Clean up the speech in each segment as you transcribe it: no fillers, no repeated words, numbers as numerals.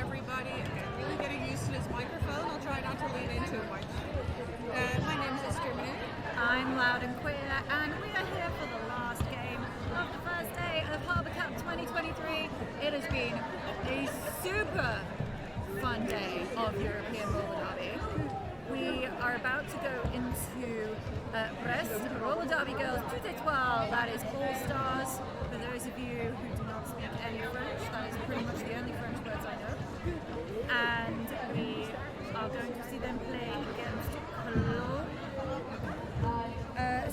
everybody. I'm really getting used to this microphone. I'll try not to lean in too much. My name is Discriminate. I'm Loud and Queer, and we are here for the last game of the first day of Harbour Cup 2023. It has been a super fun day of European roller derby. We are about to go into Brest, roller derby girls, Toutes, Etoiles, that is all stars. For those of you who do not speak any French, that is pretty much the only French words I know. And we are going to see them play against Colonge.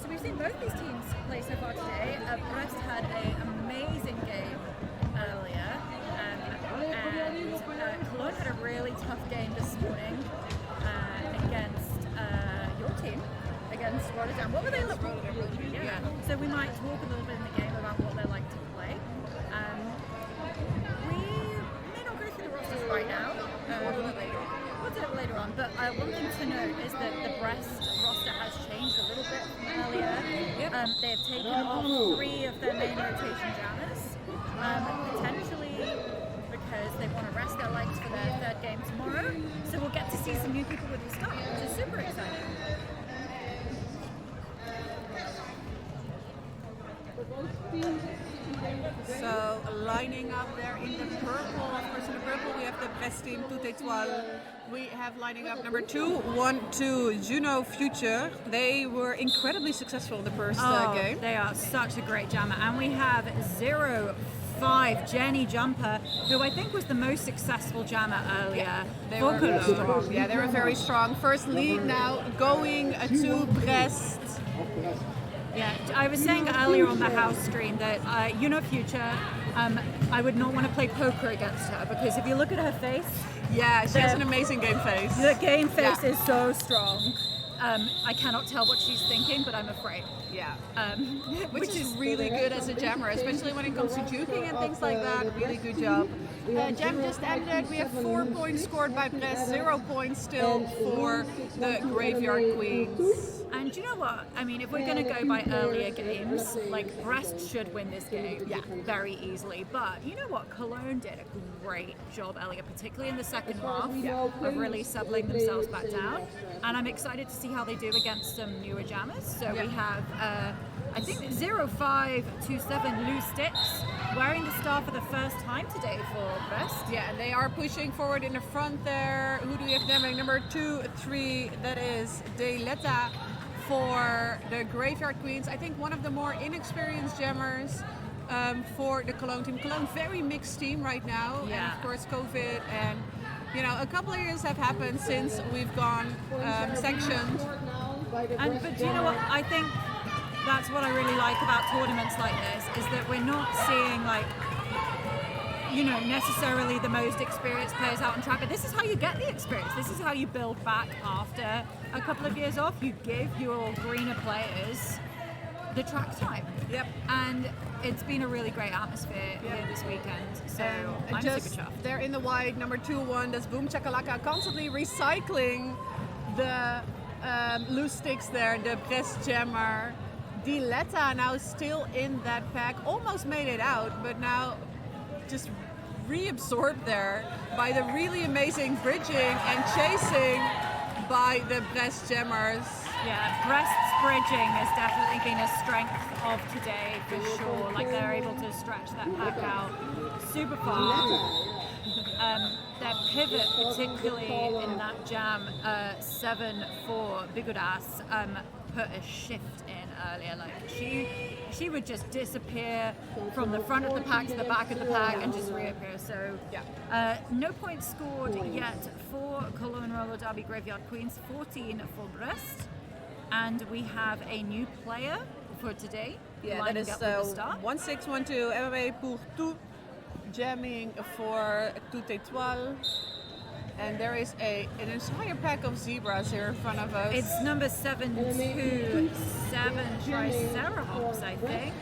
So we've seen both these teams play so far today. Brest had an amazing game earlier, and Colonge had a really tough game this morning against your team, against Rotterdam. What were they like? Yeah. So we might talk a little bit in the game about what they're like to play. We may not go through the rosters right now. We'll do it later on. But one thing to note is that the Brest roster has changed a little bit from earlier. They have taken off 3 of their main rotation jammers, potentially because they want to rest their legs for their third game tomorrow. So we'll get to see some new people with the start, which is super exciting. So lining up there in the purple, of course in the purple we have the Brest team, Toutes, Etoiles. We have lining up number 2, 1-2, Juno Future. They were incredibly successful in the first game. They are such a great jammer. And we have 0-5 Jenny Jumper, who I think was the most successful jammer earlier. They were strong. Yeah, they were very strong. First lead now going to Brest. Yeah, I was saying earlier on the house stream that Future, I would not want to play poker against her, because if you look at her face, yeah, she has an amazing game face. The game face is so strong. I cannot tell what she's thinking, but I'm afraid. Yeah, which is really good as a jammer, especially when it comes to juking and things like that. Really good job. Jam just ended. We have 4 points scored by Brest, 0 points still for the Graveyard Queens. And you know what? I mean, if we're going to go by earlier games, like Brest should win this game very easily. But you know what? Cologne did a great job earlier, particularly in the second half, of really settling themselves back down. And I'm excited to see how they do against some newer jammers. So we have, I think, 0-5-2-7 Loose Sticks wearing the star for the first time today for Brest. Yeah, and they are pushing forward in the front there. Who do we have jamming? Number 2-3, that is Deletta for the Graveyard Queens. I think one of the more inexperienced jammers for the Colonge team. Colonge, very mixed team right now. Yeah. And of course COVID and, a couple of years have happened since we've gone sanctioned. But do you know what? I think that's what I really like about tournaments like this, is that we're not seeing necessarily the most experienced players out on track, but this is how you get the experience. This is how you build back after a couple of years off. You give your greener players the track time. Yep. And it's been a really great atmosphere here this weekend. So I'm super chuffed. They're in the white, number 2-1, that's Boom Chakalaka, constantly recycling the loose sticks there, the Brest jammer. Diletta now still in that pack, almost made it out, but now just reabsorbed there by the really amazing bridging and chasing by the Brest jammers. Yeah, Brest's bridging has definitely been a strength of today for sure. Like, they're able to stretch that pack out super far. Their pivot, particularly in that jam, 7-4 Bigudas, put a shift in earlier. Like, she would just disappear from the front of the pack to the back of the pack and just reappear. So no points scored yet for Colonge Roller Derby Graveyard Queens, 14 for Brest. And we have a new player for today. Yeah, that is 1612 MMA pour tout, jamming for Toutes Etoiles. And there is an entire pack of zebras here in front of us. It's number 727 Triceratops, I think.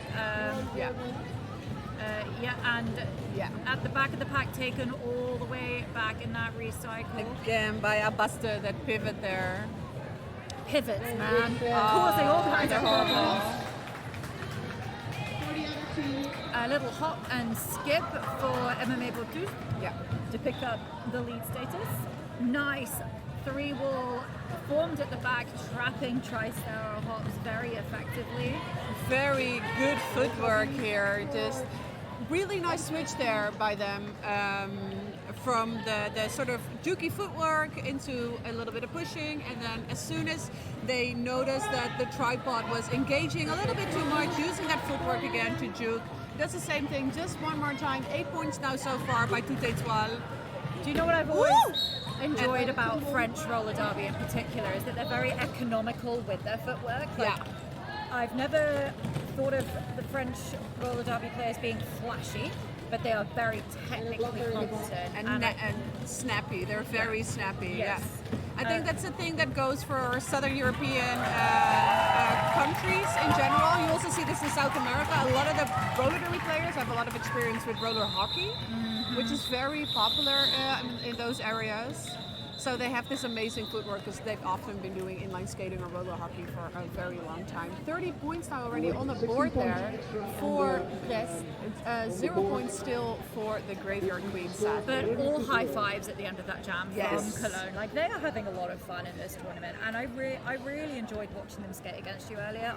At the back of the pack, taken all the way back in that recycle. Again by Abaste, that pivot there. Pivots, man. Causing all kinds of problems. a little hop and skip for MMA Toutes Yeah. to pick up the lead status. Nice 3-wall formed at the back, trapping Tricera hops very effectively. Very good footwork here. Just really nice switch there by them from the sort of jukey footwork into a little bit of pushing, and then as soon as they noticed that the tripod was engaging a little bit too much, using that footwork again to juke. Does the same thing just one more time. 8 points now so far by Toutes Etoiles. Do you know what I've always enjoyed about French roller derby in particular is that they're very economical with their footwork. Like, Yeah. I've never thought of the French roller derby players being flashy, but they are very technically competent and snappy. They're very snappy. Yes. Yeah. I think that's the thing that goes for Southern European countries in general. You also see this in South America. A lot of the roller derby players have a lot of experience with roller hockey, which is very popular in those areas. So they have this amazing footwork because they've often been doing inline skating or roller hockey for a very long time. 30 points now already on the board there for Brest. 0 points still for the Graveyard Queen, sadly. But all high fives at the end of that jam Yes. from Colonge. Like, they are having a lot of fun in this tournament, and I really enjoyed watching them skate against you earlier.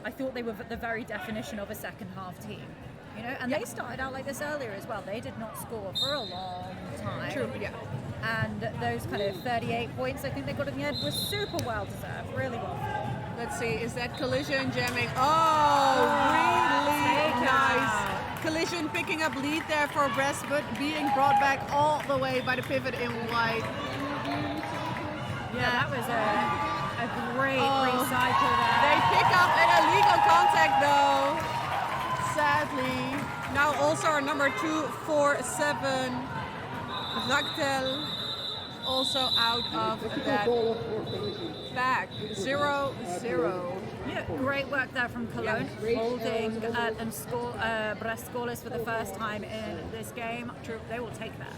I thought they were the very definition of a second half team. You know, and they started out like this earlier as well. They did not score for a long time. True, yeah. And those kind of 38 points I think they got in the end was super well deserved, really well. Let's see, is that Collision jamming? Oh, really nice. Collision picking up lead there for Brest, but being brought back all the way by the pivot in white. Yeah, that was a great recycle there. They pick up an illegal contact though, sadly. Now also our number 247, Rachtel, also out of that back. 0-0. Yeah, great work there from Colonge, holding and Brest scoreless for the first time in this game. True, they will take that.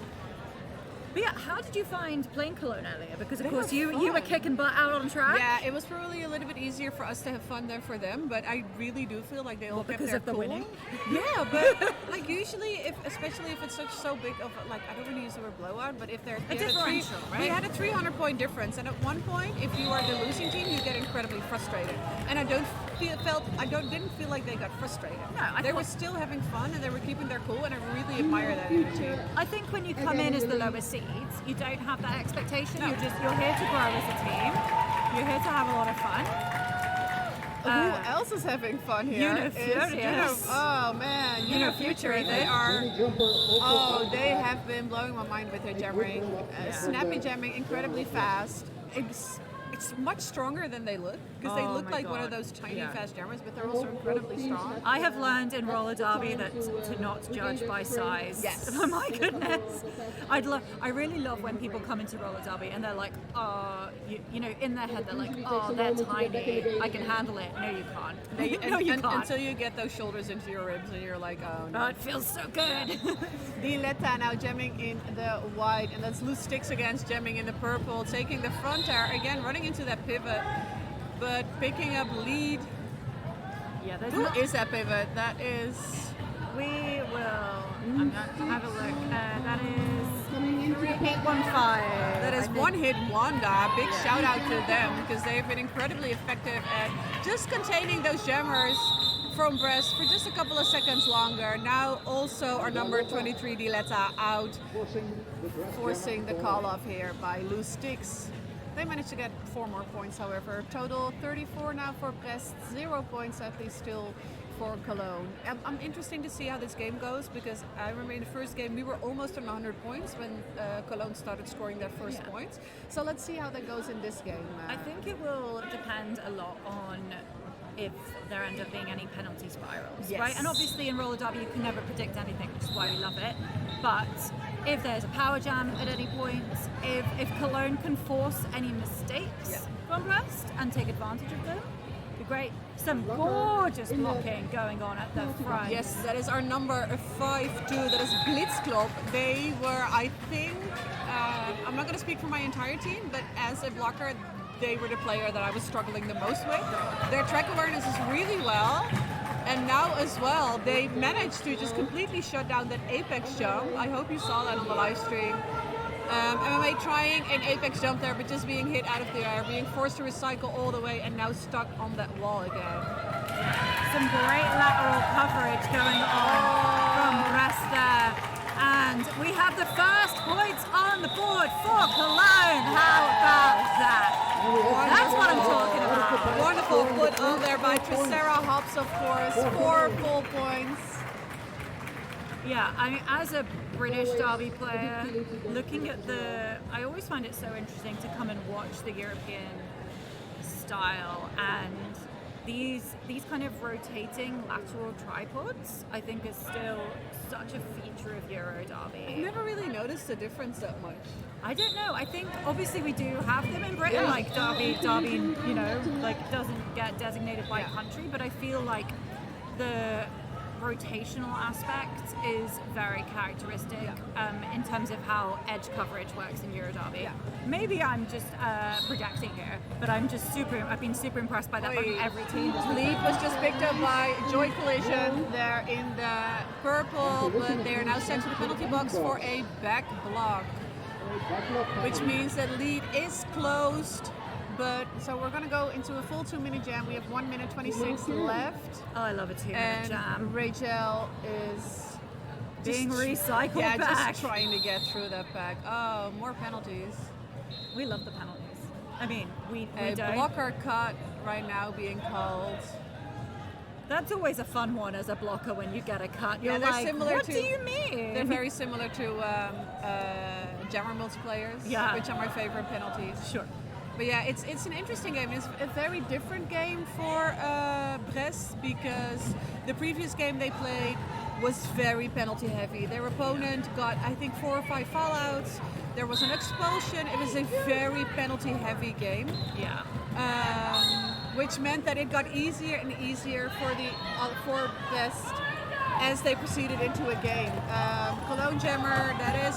But yeah, how did you find playing Colonge earlier? Because of course you were kicking butt out on track. Yeah, it was probably a little bit easier for us to have fun than for them, but I really do feel like they all kept because their of the cool. winning. Yeah, but like usually, especially if it's so big of like, I don't want to use the word blowout, but if there's A differential, right? We had a 300-point difference, and at one point, if you are the losing team, you get incredibly frustrated. And I didn't feel like they got frustrated. No, they were still having fun and they were keeping their cool, and I really admire that in a team. I think when you come in as the lower seeds, you don't have that expectation. You're here to grow as a team. You're here to have a lot of fun. Who else is having fun here? Oh man, Future. They are. Oh, they have been blowing my mind with their jamming. Snappy jamming, incredibly fast. It's much stronger than they look, because they look like one of those tiny fast jammers, but they're also incredibly strong. I have learned in roller derby that to not judge by size. Yes. Oh my goodness. I really love when people come into roller derby and they're like, oh, you know, in their head they're like, oh, they're tiny, I can handle it. No, you can't. No, you can't. Until you get those shoulders into your ribs and you're like, oh no. Oh, it feels so good. Diletta now jamming in the white, and that's Loose Sticks against jamming in the purple, taking the front air, again running into that pivot, but picking up lead. Yeah, Who is that pivot? That is... We will. I'm going to have a look. That is 3815. That is One Hit Wanda. Big shout out to them, because they've been incredibly effective at just containing those jammers from Brest for just a couple of seconds longer. Now also our number 23 Diletta out, forcing the call off here by Loose Sticks. They managed to get 4 more points, however. Total 34 now for Brest, 0 points at least still for Cologne. I'm interested to see how this game goes, because I remember in the first game we were almost on 100 points when Cologne started scoring their first points. So let's see how that goes in this game. I think it will depend a lot on if there end up being any penalty spirals, right? And obviously in roller derby you can never predict anything, which is why we love it. But if there's a power jam at any point, if Cologne can force any mistakes from Brest and take advantage of them, it'd be great. Some gorgeous blocking going on at the front. Yes, that is our number 5-2, that is Blitzklop. They were, I think, I'm not going to speak for my entire team, but as a blocker, they were the player that I was struggling the most with. Their track awareness is really well. And now as well, they managed to just completely shut down that apex jump. I hope you saw that on the live stream. MMA trying an apex jump there, but just being hit out of the air, being forced to recycle all the way, and now stuck on that wall again. Some great lateral coverage going on from Brest there. And we have the first points on the board for Colonge. How about that? That's what I'm talking about. Wonderful put on there by Tricera Hops, of course. 4 full points. Yeah, I mean, as a British derby player, looking at I always find it so interesting to come and watch the European style, and these kind of rotating lateral tripods, I think, is still such a feature of Euro derby. I've never really noticed the difference that much. I don't know. I think obviously we do have them in Britain, like derby, you know, like doesn't get designated by country, but I feel like the rotational aspect is very characteristic in terms of how edge coverage works in Euro derby. Yeah. Maybe I'm just projecting here, but I've been super impressed by that from every team. Lead was just picked up by Joy Collision. They're in the purple, but they're now sent to the penalty box for a back block, which means that lead is closed. But so we're going to go into a full 2-minute jam. We have 1 minute 26 left. Oh, I love a 2-minute jam. And Rachel is being recycled back. Just trying to get through that pack. Oh, more penalties. We love the penalties. I mean, we a don't. Blocker cut right now being called. That's always a fun one as a blocker when you get a cut. You're they're like, similar what to, do you mean? They're very similar to Jammer multiplayers, which are my favorite penalties. Sure. But yeah, it's an interesting game. It's a very different game for Brest, because the previous game they played was very penalty heavy. Their opponent got, I think, 4 or 5 fallouts. There was an expulsion. It was a very penalty heavy game. Yeah. Which meant that it got easier and easier for Brest as they proceeded into a game. Colonge Jammer, that is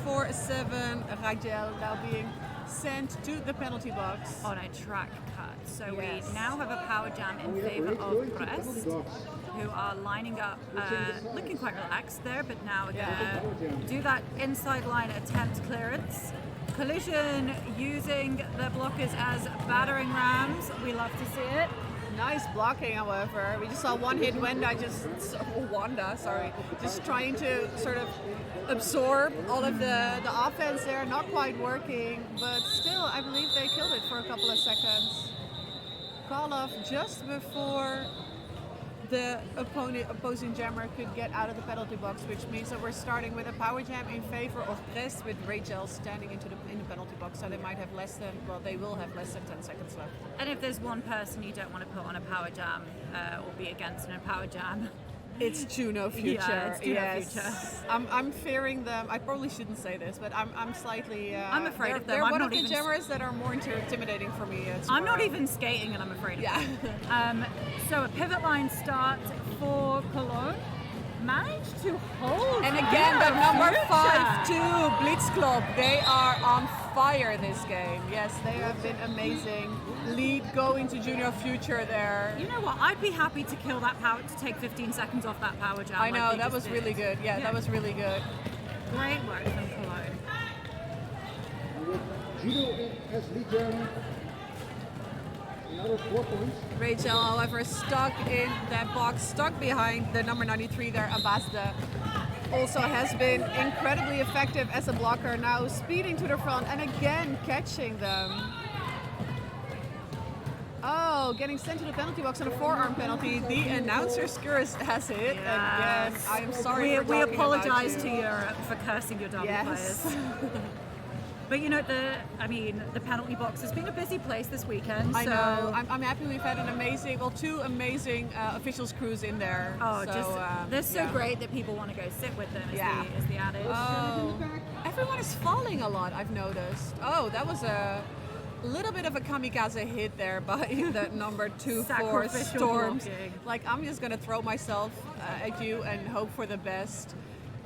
2-4-7. Rachel now being sent to the penalty box on a track cut. So we now have a power jam in favour of Brest, who are lining up, looking quite relaxed there, but now going to do that inside line attempt clearance. Collision using the blockers as battering rams. We love to see it. Nice blocking, however. We just saw one hit Wanda just trying to sort of absorb all of the offense there, not quite working, but still I believe they killed it for a couple of seconds. Call off just before the opposing jammer could get out of the penalty box, which means that we're starting with a power jam in favor of Brest, with Rachel standing in the penalty box, so they will have less than 10 seconds left. And if there's one person you don't want to put on a power jam or be against in a power jam, it's Juno Future. Yeah, it's Juno Future. I'm fearing them. I probably shouldn't say this, but I'm slightly. I'm afraid of them. They're one of the jammers that are more intimidating for me. I'm not even skating, and I'm afraid of them. So a pivot line start for Colonge. Managed to hold. And again, that number 5-2 Blitz Club. They are on fire this game. Yes, they have been amazing. Lead going to Junior Future there. You know what? I'd be happy to kill that power, to take 15 seconds off that power jam. I know, that was really good. Yeah, that was really good. Great work from Colonge. Judo as lead jammer. Another 4 points. Rachel, however, stuck in that box, stuck behind the number 93 there, Abasda. Also has been incredibly effective as a blocker, now speeding to the front and again catching them. Oh, getting sent to the penalty box on a forearm penalty. The announcer Skurs has hit. Yes. Again, I am sorry. We apologise to Europe for cursing your derby players. But you know, the penalty box has been a busy place this weekend. I know. I'm happy we've had two amazing officials crews in there. Oh, they're so great that people want to go sit with them. Is the adage. Oh, everyone is falling a lot. I've noticed. Oh, that was a little bit of a kamikaze hit there by the number 2-4 Storms. Blocking. Like, I'm just gonna throw myself at you and hope for the best.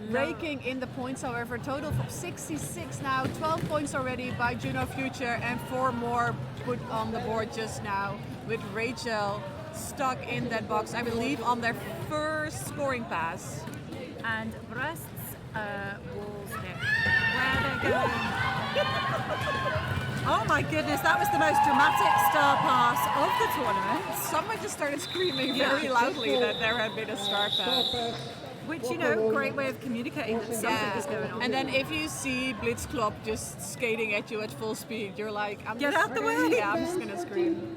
Raking in the points, however, total of 66 now, 12 points already by Juno Future, and 4 more put on the board just now, with Rachel stuck in that box, I believe, on their first scoring pass. And Brest's walls here, where they're going. Oh my goodness, that was the most dramatic star pass of the tournament. Someone just started screaming very loudly that there had been a star pass. Which, you know, great way of communicating that something is going on. And then if you see Blitzklopp just skating at you at full speed, you're like, Get out the way! Yeah, I'm just going to scream.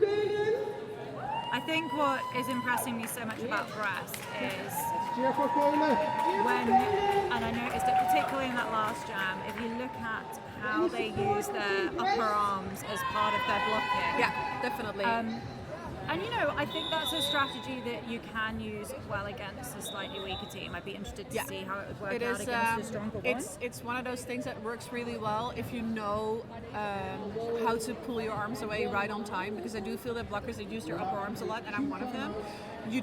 I think what is impressing me so much about Brest is Cheer for Colonge. when, and I noticed it particularly in that last jam, if you look at how they use their upper arms as part of their blocking. Yeah, definitely. And you know, I think that's a strategy that you can use well against a slightly weaker team. I'd be interested to see how it would work out against a stronger one. It's one of those things that works really well if you know how to pull your arms away right on time, because I do feel that blockers that use their upper arms a lot, and I'm one of them, you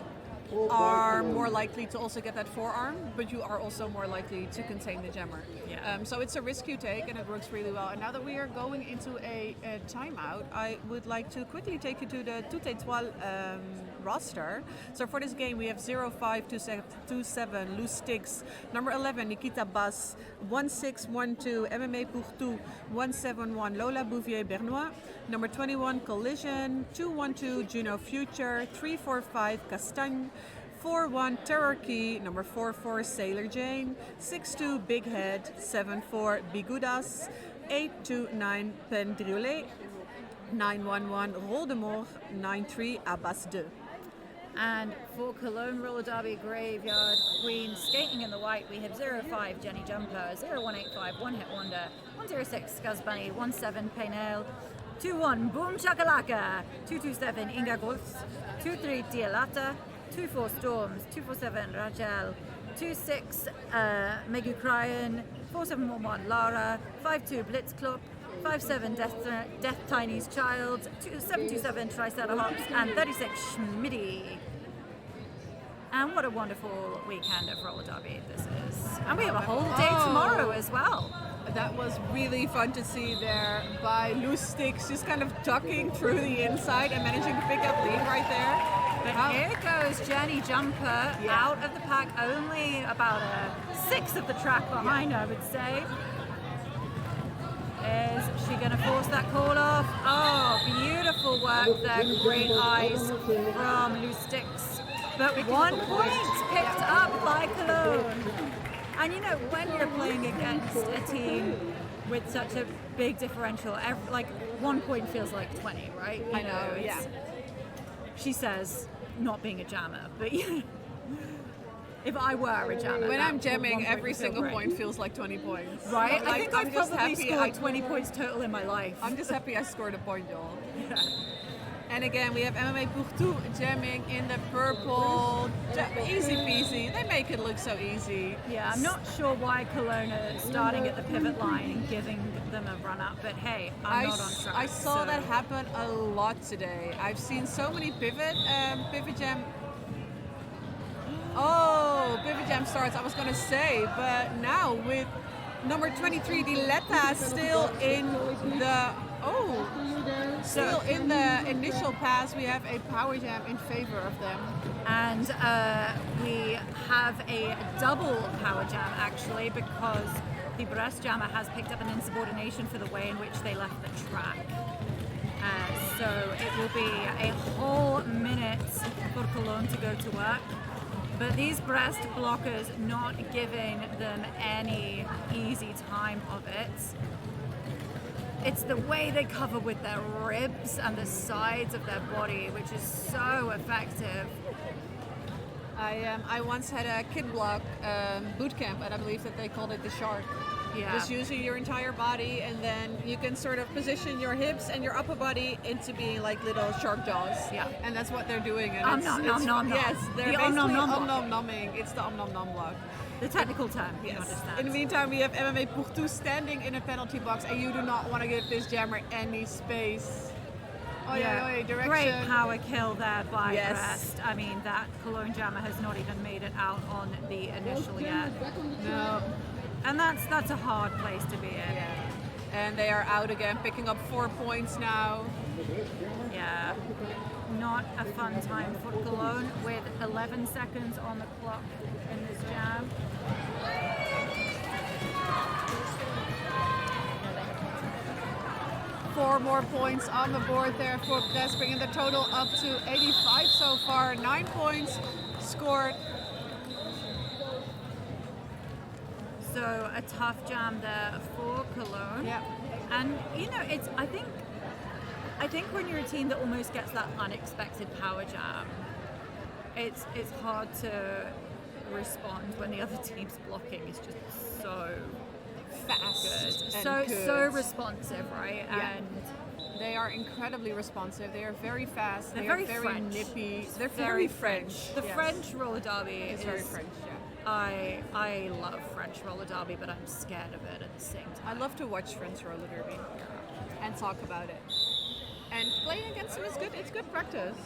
are more likely to also get that forearm, but you are also more likely to contain the jammer. Yeah. So it's a risk you take, and it works really well. And now that we are going into a timeout, I would like to quickly take you to the Etoiles roster. So for this game, we have 0527 loose sticks, number 11 Nikita Bass, 1612 MMA pour tout, 171 Lola Bouvier Bernois, number 21 Collision, 212 Juno Future, 345 Castagne, 41 Terror Key, number 44 Sailor Jane, 62 Big Head, 74 Bigudas, 829 Pendriolé, 911 Roldemort, 93 Abbas 2. And for Cologne Roller Derby Graveyard Queen, skating in the white, we have 05 Jenny Jumper, 0185 One Hit Wonder, 106 Scuzz Bunny, 17 Paynel, 21 Boom Shakalaka, 227 Inga Gross, 23 Dialata, 24 Storms, 247 Rajal, 26 Megu Cryan, 4711 Lara, 52 Blitzklopp, 57 Death Tiny's Child, 727 Triceratops, and 36 Schmidty. And what a wonderful weekend of roller derby this is. And we have a whole day tomorrow as well. That was really fun to see there by loose sticks, just kind of ducking through the inside and managing to pick up lead right there. But here goes Jenny Jumper out of the pack, only about a sixth of the track behind, I would say. Is she going to force that call off? Oh, beautiful work there. Great eyes from loose sticks. But 1 point picked up by Cologne. And you know, when you're playing against a team with such a big differential, like 1 point feels like 20, right? I know, yeah. She says, not being a jammer, but you know, if I were a jammer. When I'm jamming, every single point feels like 20 points. Right? Like, I think I've probably scored 20 points total in my life. I'm just happy I scored a point, y'all. Yeah. And again, we have MMA pour tout jamming in the purple. Easy peasy. They make it look so easy. Yeah, I'm not sure why Cologne are starting at the pivot line and giving them a run up, but hey, I'm not on track. I saw that happen a lot today. I've seen so many pivot jam. Oh, pivot jam starts, I was going to say, but now with number 23, Diletta, still in the initial pass, we have a power jam in favor of them. And we have a double power jam actually, because the Brest jammer has picked up an insubordination for the way in which they left the track. So it will be a whole minute for Cologne to go to work. But these Brest blockers not giving them any easy time of it. It's the way they cover with their ribs and the sides of their body, which is so effective. I once had a kid block boot camp, and I believe that they called it the shark. Yeah. Just using your entire body, and then you can sort of position your hips and your upper body into being like little shark jaws. Yeah. And that's what they're doing. And Yes, they're basically om-nom-nomming. It's the om-nom-nom block. The technical term, you Yes. understand. In the meantime, we have MMA pour tout standing in a penalty box, and you do not want to give this jammer any space. Oh yeah, direction. Great power kill there by Yes. Brest. I mean, that Cologne jammer has not even made it out on the initial yet. No. And that's a hard place to be in. Yeah. And they are out again, picking up 4 points now. Yeah, not a fun time for Colonge with 11 seconds on the clock in this jam. 4 more points on the board there for Brest, bringing the total up to 85 so far. 9 points scored. So a tough jam there for Colonge. Yeah. And it's I think when you're a team that almost gets that unexpected power jam, it's hard to respond when the other team's blocking is just so Fast good. and So responsive, right? Yeah. And They are incredibly responsive. They are very fast. they're They very are very French. nippy. They're very French. The Yes. French roller derby It's is very French, yeah. I love French roller derby, but I'm scared of it at the same I time. love to watch French roller derby and talk about it. And playing against them is good. It's good practice.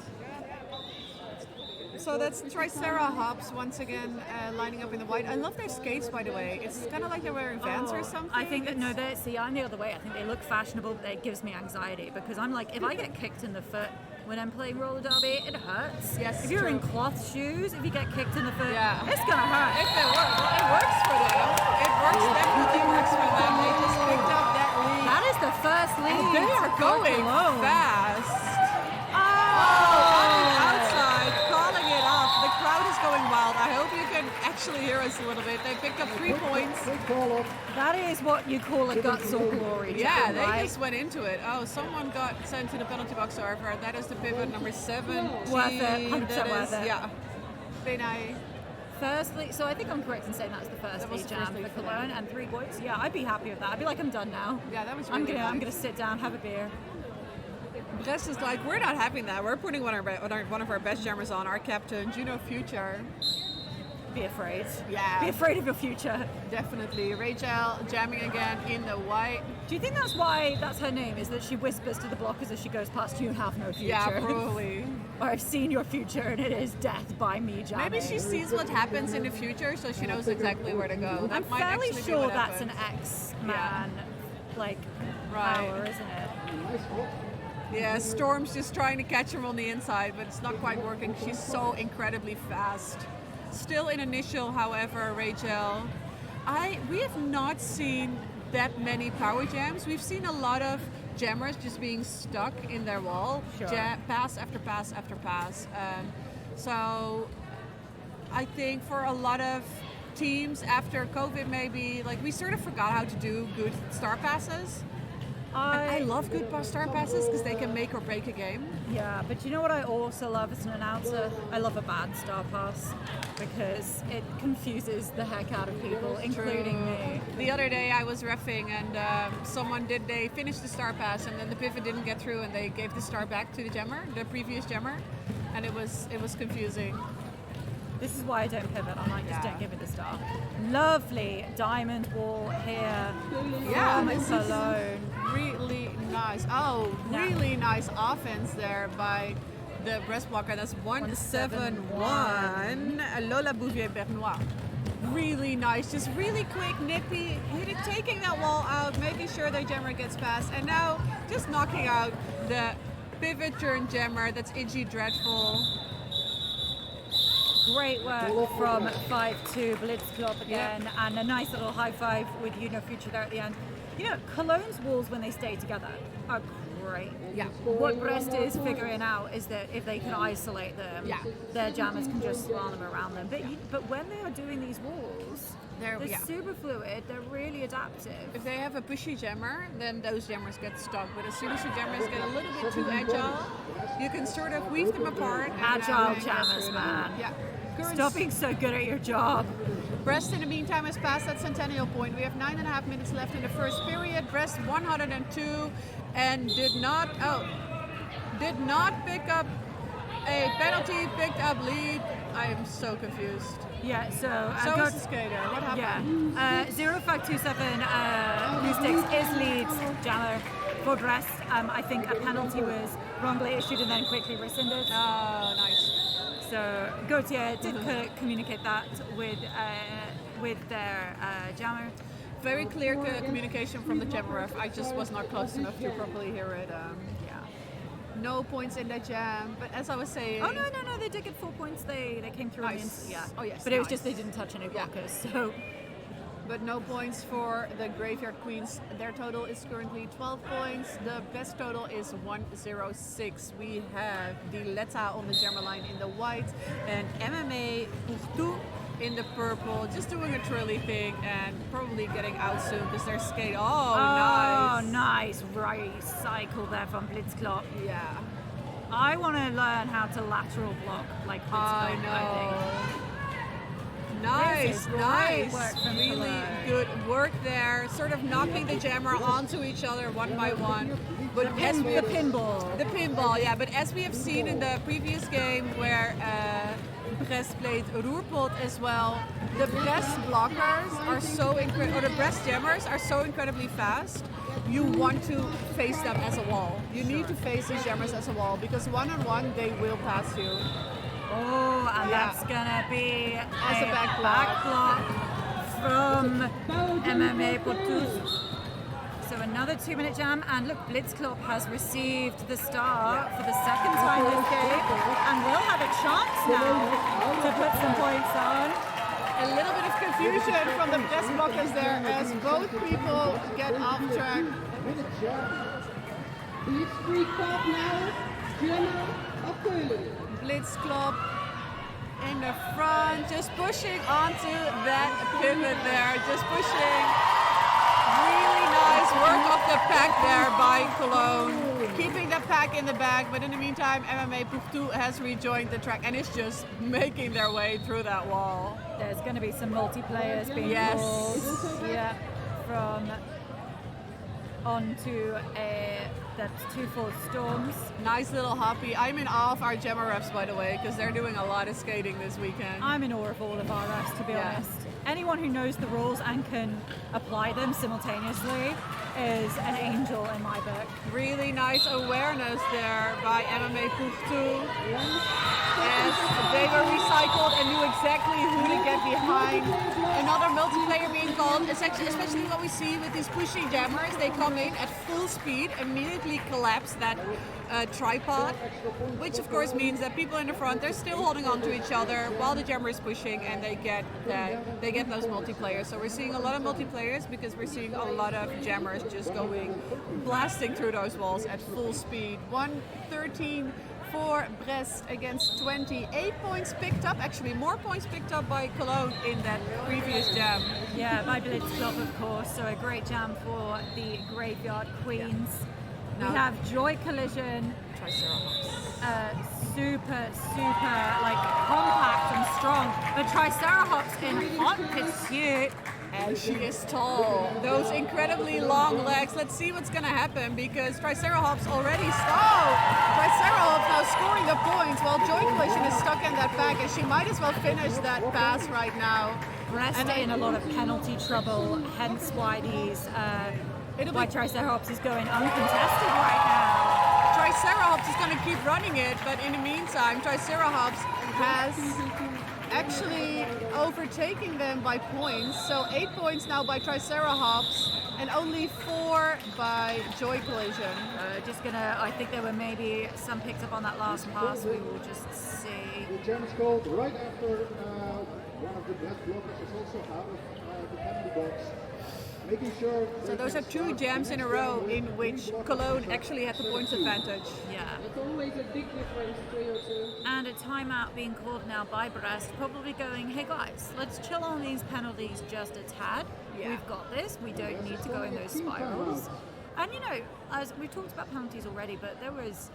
So that's Tricera Hops once again lining up in the white. I love their skates, by the way. It's kind of like they're wearing Vans or something. I think that I'm the other way. I think they look fashionable, but it gives me anxiety because I'm like, if I get kicked in the foot when I'm playing roller derby, it hurts. Yes, if you're in true. cloth shoes, if you get kicked in the foot, Yeah. it's gonna hurt. If it works, well, it works for them. It works, definitely works for them. They just picked up that lead. That is the first lead. And they are for going Colonge. fast. Oh, On the outside, calling it off. The crowd is going wild. I hope you can actually hear us a little bit. They picked up 3 points. Big call off. that is what you call a guts or glory. Yeah, jam, they right? just went into it. Oh, someone got sent to the penalty box over. That is the pivot number 7. Worth it, 100% worth it. Yeah. Benai. Firstly, so I think I'm correct in saying that's the first That was lead the first jam lead for for Colonge and 3 points. Yeah, I'd be happy with that. I'd be like, I'm done now. Yeah, that was I'm really gonna nice. sit down, have a beer. Brest is like, we're not having that. We're putting one of our best jammers on, our captain, Juno Future. Be afraid. Yeah. Be afraid of your future. Definitely. Rachel jamming again in the white. Do you think that's why that's her name? Is that she whispers to the blockers as she goes past, "You have no future." Yeah, probably. Or I've seen your future and it is death by me jamming. Maybe she sees what happens in the future, so she knows exactly where to go. That I'm might fairly actually be sure what that's an happens. X-Man, like, Right. power, isn't it? Nice hop. Yeah, Storm's just trying to catch her on the inside, but it's not quite working. She's so incredibly fast. Still in initial, however, Rachel. We have not seen that many power jams. We've seen a lot of jammers just being stuck in their wall, Sure. pass after pass after pass. So I think for a lot of teams after COVID, maybe like we sort of forgot how to do good star passes. I love good star passes because they can make or break a game. Yeah, but you know what I also love as an announcer? I love a bad star pass because it confuses the heck out of people, including me. The other day I was reffing and they finished the star pass and then the pivot didn't get through and they gave the star back to the jammer, the previous jammer, and it was confusing. This is why I don't pivot. I'm like, just Yeah. don't give it the star. Lovely diamond wall here Yeah, from this is Colonge. really nice. Oh, really nice offense there by the Brest blocker. That's 171. Lola Bouvier-Bernois. Really nice, just really quick, nippy, taking that wall out, making sure the jammer gets past, and now just knocking out the pivot turn jammer. That's Iggy Dreadful. Great work from 5-2 Blitzklop again, and a nice little high five with Future there at the end. You know, Cologne's walls when they stay together are great. Yeah. What Brest is figuring out is that if they can isolate them, Yeah. their jammers can just slalom around them. But when they are doing these walls, they're yeah. super fluid. They're really adaptive. If they have a pushy jammer, then those jammers get stuck. But as soon as the jammers get a little bit too agile, you can sort of weave them apart. And Agile get jammers, through them. man. Yeah. Stop being so good at your job. Brest, in the meantime, has passed that centennial point. We have 9.5 minutes left in the first period. Brest 102 and did not pick up a penalty, picked up lead. I am so confused. Yeah, so So is the skater. What happened? yeah, 0527 Lustics is leads jammer for Brest. I think a penalty was wrongly issued and then quickly rescinded. Oh, nice. So Gauthier did communicate that with their jammer. Very clear communication from the jammer ref. I just was not close enough to properly hear it. Yeah. No points in that jam. But as I was saying... Oh, no, they did get 4 points. They came through on the instant, yeah. Oh, yes, But it was nice. just they didn't touch any blockers, so... But no points for the Graveyard Queens. Their total is currently 12 points. The best total is 106. We have Diletta on the jammer line in the white and MMA Toutes in the purple, just doing a twirly thing and probably getting out soon because they're skating. Oh, nice. Oh, nice race cycle there from Blitzklop. Yeah. I want to learn how to lateral block like Blitzklop, I know. I think. Nice, This is great nice. work from Really Colonge. good work there. Sort of knocking the jammer onto each other one by one. But as we The pinball. The pinball, yeah. But as we have seen in the previous game where Brest played Roerpot as well, the Brest blockers are so incredible, or the Brest jammers are so incredibly fast. You want to face them as a wall. You need to face these jammers as a wall because one-on-one they will pass you. Oh, and Yeah. that's gonna be As a back block. from MMA Toutes. So another 2-minute jam, and look, Blitzklop has received the star for the second time this game, and will have a chance now to put some points on. A little bit of confusion from the Brest blockers there as both people get off track. Minute jam. Blitzkrieg Cup now. Jammer of Colonge. Blitzklop in the front, just pushing onto that pivot there, just pushing. Really nice work of the pack there by Colonge, keeping the pack in the back, but in the meantime MMA Toutes has rejoined the track and is just making their way through that wall. There's going to be some multiplayers being Yes. called, yeah, from onto that's 2-4 Storms. Nice little hoppy. I'm in awe of our jammer refs, by the way, because they're doing a lot of skating this weekend. I'm in awe of all of our refs, to be Yeah. honest. Anyone who knows the rules and can apply them simultaneously is an angel in my book. Really nice awareness there by MMA Toutes. As they were recycled and knew exactly who to get behind. Another multiplayer being called, especially what we see with these pushy jammers. They come in at full speed, immediately collapse that tripod, which of course means that people in the front, they're still holding on to each other while the jammer is pushing, and they get those multiplayers. So we're seeing a lot of multiplayers because we're seeing a lot of jammers just going blasting through those walls at full speed. 1:13 for Brest against 20. 8 points picked up, actually more points picked up by Colonge in that previous jam. Yeah, by Blitzklop, of course. So a great jam for the Graveyard Queens. Now- We have Joy Collision. Triceratops. Super like compact and strong. But Triceratops in hot pursuit. And she is tall. Those incredibly long legs. Let's see what's gonna happen because Triceratops already Triceratops now scoring the points while Joy Collision is stuck in that pack and she might as well finish that pass right now. Brest And in a lot of penalty trouble, hence why why Triceratops is going uncontested right now. Triceratops is gonna keep running it, but in the meantime, Triceratops has actually overtaking them by points. So 8 points now by Triceratops and only 4 by Joy Collision. I think there were maybe some picks up on that last pass. We will just see. The jam is called right after one of the Brest blockers is also out of the penalty box. Making sure. So those are 2 jams in a row in which Colonge actually had the points advantage. Yeah. It's always a big difference, 3 or 2. And a timeout being called now by Brest, probably going, hey guys, let's chill on these penalties just a tad. Yeah. We've got this. We don't need to go in those spirals. And you know, as we talked about penalties already, but there was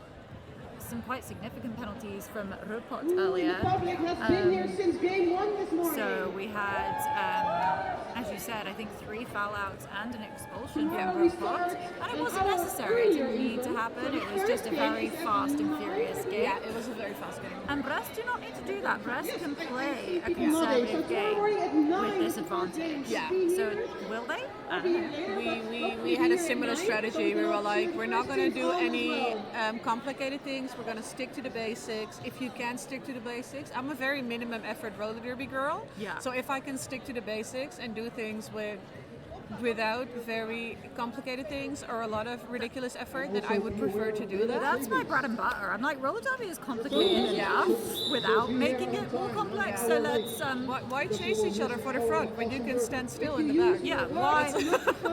some quite significant penalties from Roerpot earlier. The public has been here since game 1 this morning. So we had, as you said, I think 3 foul outs and an expulsion from Roerpot. And it wasn't necessary. It didn't need to happen. It was just a very fast and furious game. Yeah, it was a very fast game. And Brest do not need to do that. Brest can play a conservative game with this advantage. Yeah. So will they? I don't know. We had a similar strategy. We were like, we're not going to do any complicated things. We're going to stick to the basics. If you can stick to the basics, I'm a very minimum effort roller derby girl. Yeah. So if I can stick to the basics and do things with without very complicated things or a lot of ridiculous effort, then I would prefer to do that. That's my bread and butter. I'm like, roller derby is complicated enough without making it more complex. So let's Why chase each other for the front when you can stand still in the back? yeah, why?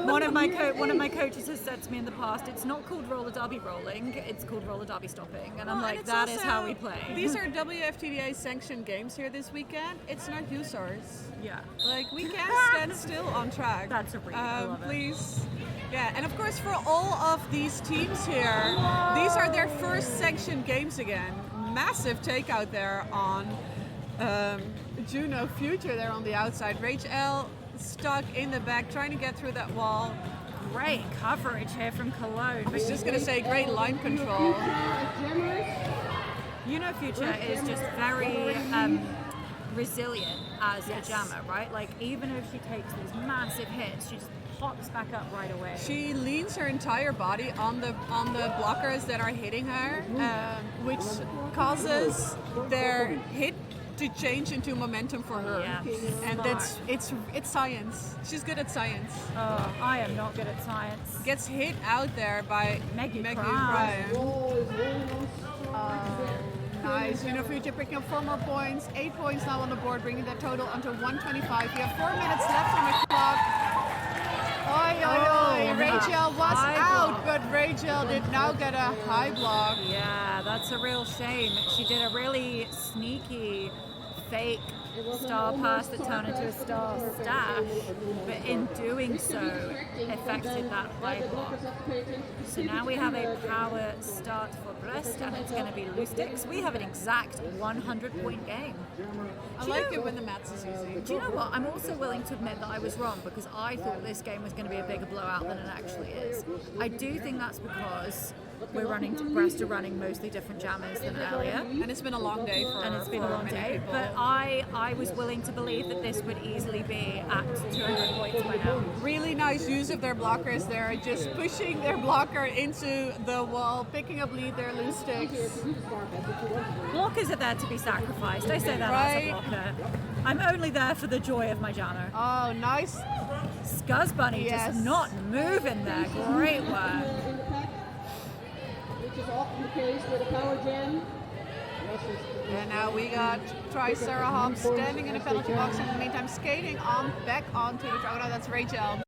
one of my coaches has said to me in the past, it's not called roller derby rolling, it's called roller derby stopping, and I'm Well, like, and that it's is also- how we play. These are WFTDA sanctioned games here this weekend. It's not USARs. yeah. Like, we can't stand still on track. That's a read. I love it. Please. Yeah, and of course for all of these teams here, these are their first sanctioned games again. Massive takeout there on Juno Future there on the outside. Rachel stuck in the back trying to get through that wall. Great coverage here from Colonge. I was just going to say great line control. You know, Future is just very resilient as a jammer, right? Like, even if she takes these massive hits, she just pops back up right away. She leans her entire body on the blockers that are hitting her, which causes their hit to change into momentum for her. Yeah, And smart. it's science. She's good at science. Oh, I am not good at science. Gets hit out there by Maggie Maggie Prime. Nice. Juno Future picking up 4 more points. 8 points now on the board, bringing that total onto 125. We have 4 minutes left on the clock. Oi, oi, oi. Rachel was high out, block. but Rachel did now get a high block. Yeah, that's a real shame. She did a really sneaky, fake star pass that turned into a star stash, but in doing so, affected that high block. So now we have a power start for Brest, and it's going to be Etoiles. We have an exact 100-point game. I Do you like know- it when the maths is easy. Do you know what? I'm also willing to admit that I was wrong because I thought this game was going to be a bigger blowout than it actually is. I do think that's because Brest are running mostly different jammers than earlier. And it's been a long day for And it's been a for long many day, people. but I was willing to believe that this would easily be at 200 points by now. Really nice use of their blockers there, just pushing their blocker into the wall, picking up lead there, loose sticks. Blockers are there to be sacrificed. I say that Right. as a blocker. I'm only there for the joy of my jammer. Oh, nice. Scuzz Bunny Yes. just not moving there. Great work. Which is often the case with a power jam. And now we got Sarah Hobbs standing in the penalty box in the meantime, skating on back onto the track. Oh no, that's Rachel.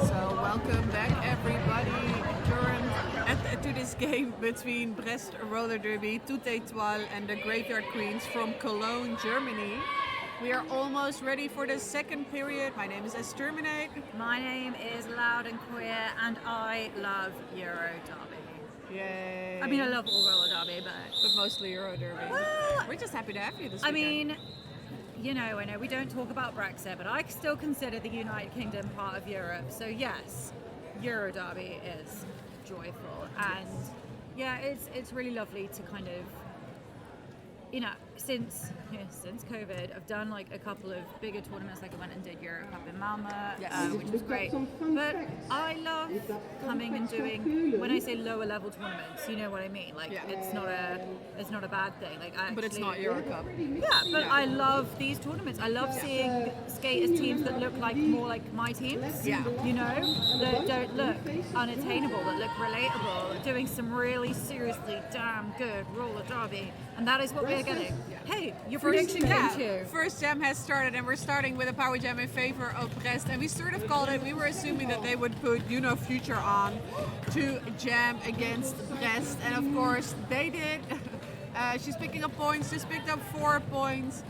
So welcome back everybody to this game between Brest Roller Derby, Toutes, Etoiles and the Graveyard Queens from Cologne, Germany. We are almost ready for the second period. My name is Exterminate. My name is Loud and Queer, and I love Euro Derby. Yay. I mean, I love all roller derby, but mostly Euro Derby. Well, We're just happy to have you this I weekend. mean, you know, I know we don't talk about Brexit, but I still consider the United Kingdom part of Europe. So yes, Euro Derby is joyful, and yeah, it's really lovely to kind of, you know, since COVID, I've done like a couple of bigger tournaments. Like I went and did Euro Cup in Malmö, which was great. But I love coming and doing, when I say lower level tournaments, you know what I mean. Like it's not a bad thing. Like But it's not Euro Cup. Yeah, but I love these tournaments. I love seeing skaters teams that look like more like my teams. Yeah. You know, that don't look unattainable, that look relatable, doing some really seriously damn good roller derby, and that is what we're getting. Hey, your First, prediction came true. first jam has started, and we're starting with a power jam in favor of Brest. And we sort of called it, we were assuming that they would put Future on to jam against Brest. And of course, they did. She's picking up points, just picked up 4 points.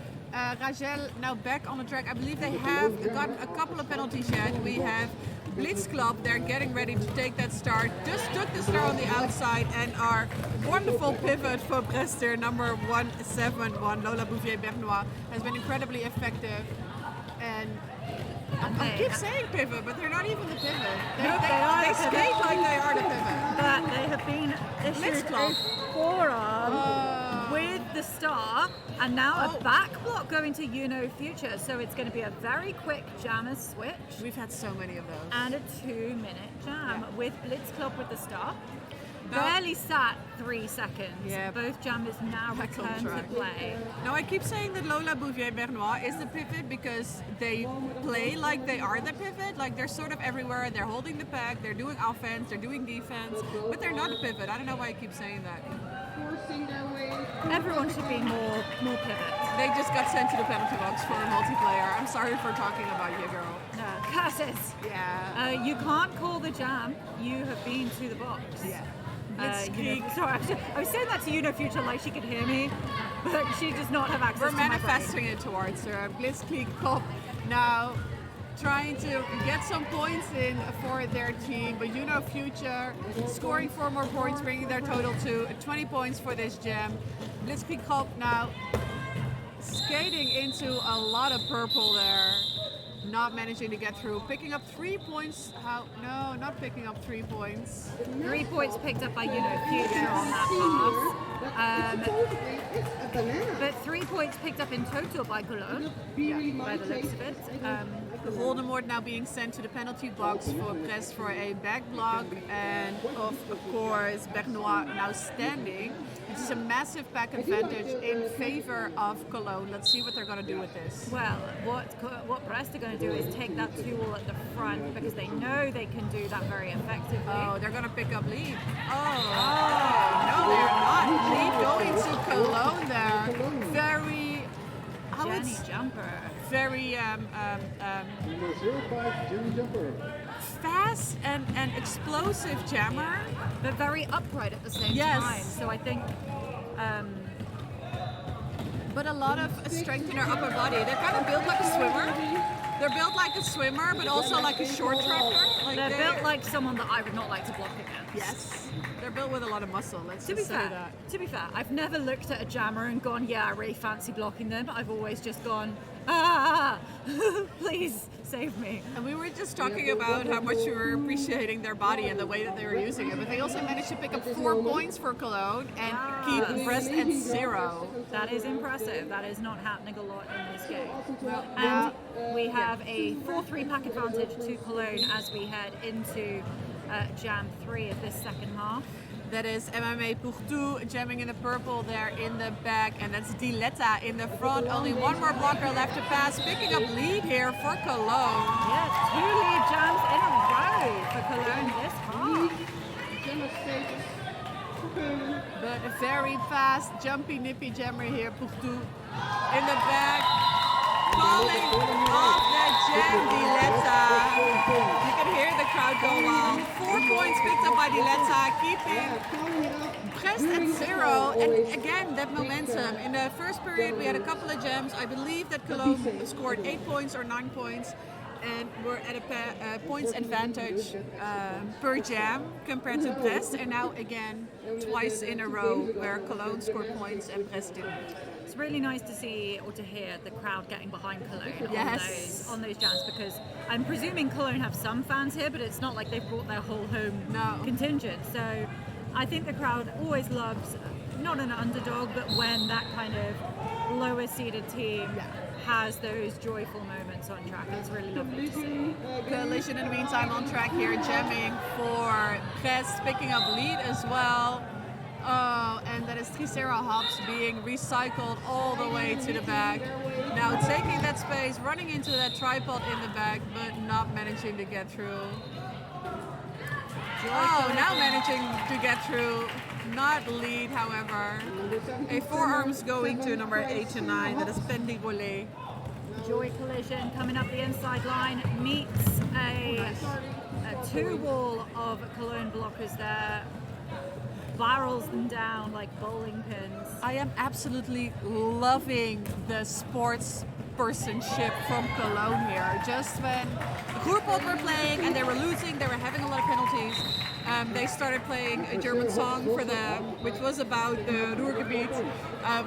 Rachel now back on the track. I believe they have got a couple of penalties yet. We have Blitz Club, they're getting ready to take that start. Just took the start on the outside, and our wonderful pivot for Brest here, number 171, Lola Bouvier-Bernois, has been incredibly effective. And I keep saying pivot, but they're not even the pivot. They skate like they are the pivot. But they have been issued a forearm with the star, and now a back block going to Future. So it's going to be a very quick jammer switch. We've had so many of those. And a 2-minute jam with Blitz Club with the star. Barely sat 3 seconds. Yeah. Both jammers now Back on return to track. play. Now I keep saying that Lola Bouvier-Bernois is the pivot because they play like they are the pivot. Like they're sort of everywhere. They're holding the pack. They're doing offense. They're doing defense. But they're not a pivot. I don't know why I keep saying that. Forcing their way. Everyone should be more pivot. They just got sent to the penalty box for a multiplayer. I'm sorry for talking about you, girl. No, curses. Yeah. You can't call the jam. You have been to the box. Yeah. Sorry, I was saying that to Future like she could hear me, but she does not have access We're to my brain. manifesting it towards her. Blitzkrieg Cup now trying to get some points in for their team, but Future scoring 4 more points, bringing their total to 20 points for this jam. Blitzkrieg Cup now skating into a lot of purple there. Not managing to get through, picking up 3 points. No, not picking up 3 points. 3 points picked up by Future on that pass. It's a banana. But 3 points picked up in total by Colonge, by the looks of it. Voldemort now being sent to the penalty box for Brest for a back block, and of course Bernois now standing. Which is a massive pack advantage in favor of Colonge. Let's see what they're going to do with this. Well, what Brest are going to do is take that 2-all at the front because they know they can do that very effectively. Oh, they're going to pick up lead. No, they're not. Lead going to Colonge there. Very, Jenny Jumper. very Number 05, Jenny Jumper. fast and explosive jammer. But very upright at the same Yes. time. So I think But a lot of strength in her upper body. They're kind of built like a swimmer. They're built like a swimmer, but also like a short tracker. Like they're built like someone that I would not like to block against. Yes. They're built with a lot of muscle. Let's To be just say fair, that. I've never looked at a jammer and gone, yeah, I really fancy blocking them. I've always just gone, please save me. And we were just talking about how much we were appreciating their body and the way that they were using it. But they also managed to pick up 4 points for Colonge and keep Brest at 0. That is impressive. That is not happening a lot in this game. And we have a 4-3 pack advantage to Colonge as we head into Jam 3 of this second half. That is MMA pour tout jamming in the purple there in the back, and that's Diletta in the front. Only 1 more blocker left to pass, picking up lead here for Colonge. Yeah, 2 lead jams in a row for Colonge this half. Gemma stages. But a very fast, jumpy, nippy jammer here, pour tout in the back. Calling off that jam, Diletta. You can hear the crowd go wild. 4 points picked up by Diletta, keeping Brest at 0. And again, that momentum. In the first period, we had a couple of jams. I believe that Colonge scored 8 points or 9 points. And we're at a points advantage per jam compared to Brest. And now again, twice in a row where Colonge scored points and Brest didn't. It's really nice to see or to hear the crowd getting behind Colonge Yes. on those jams, because I'm presuming Colonge have some fans here, but it's not like they've brought their whole home contingent. So I think the crowd always loves, not an underdog, but when that kind of lower seeded team has those joyful moments on track. It's really lovely to see. Coalition in the meantime on track here, jamming for Brest, picking up lead as well. Oh, and that is Tricera Hops being recycled all the way to the back. Now taking that space, running into that tripod in the back, but not managing to get through. Oh, now managing to get through. Not lead, however. A forearms going to number 8 and 9. That is Pendigolé. Joy Collision coming up the inside line meets a two wall of Cologne blockers there. Barrels them down like bowling pins. I am absolutely loving the sportspersonship from Cologne here. Just when Groupot were playing and they were losing, they were having a lot of penalties. They started playing a German song for them, which was about the Ruhrgebiet,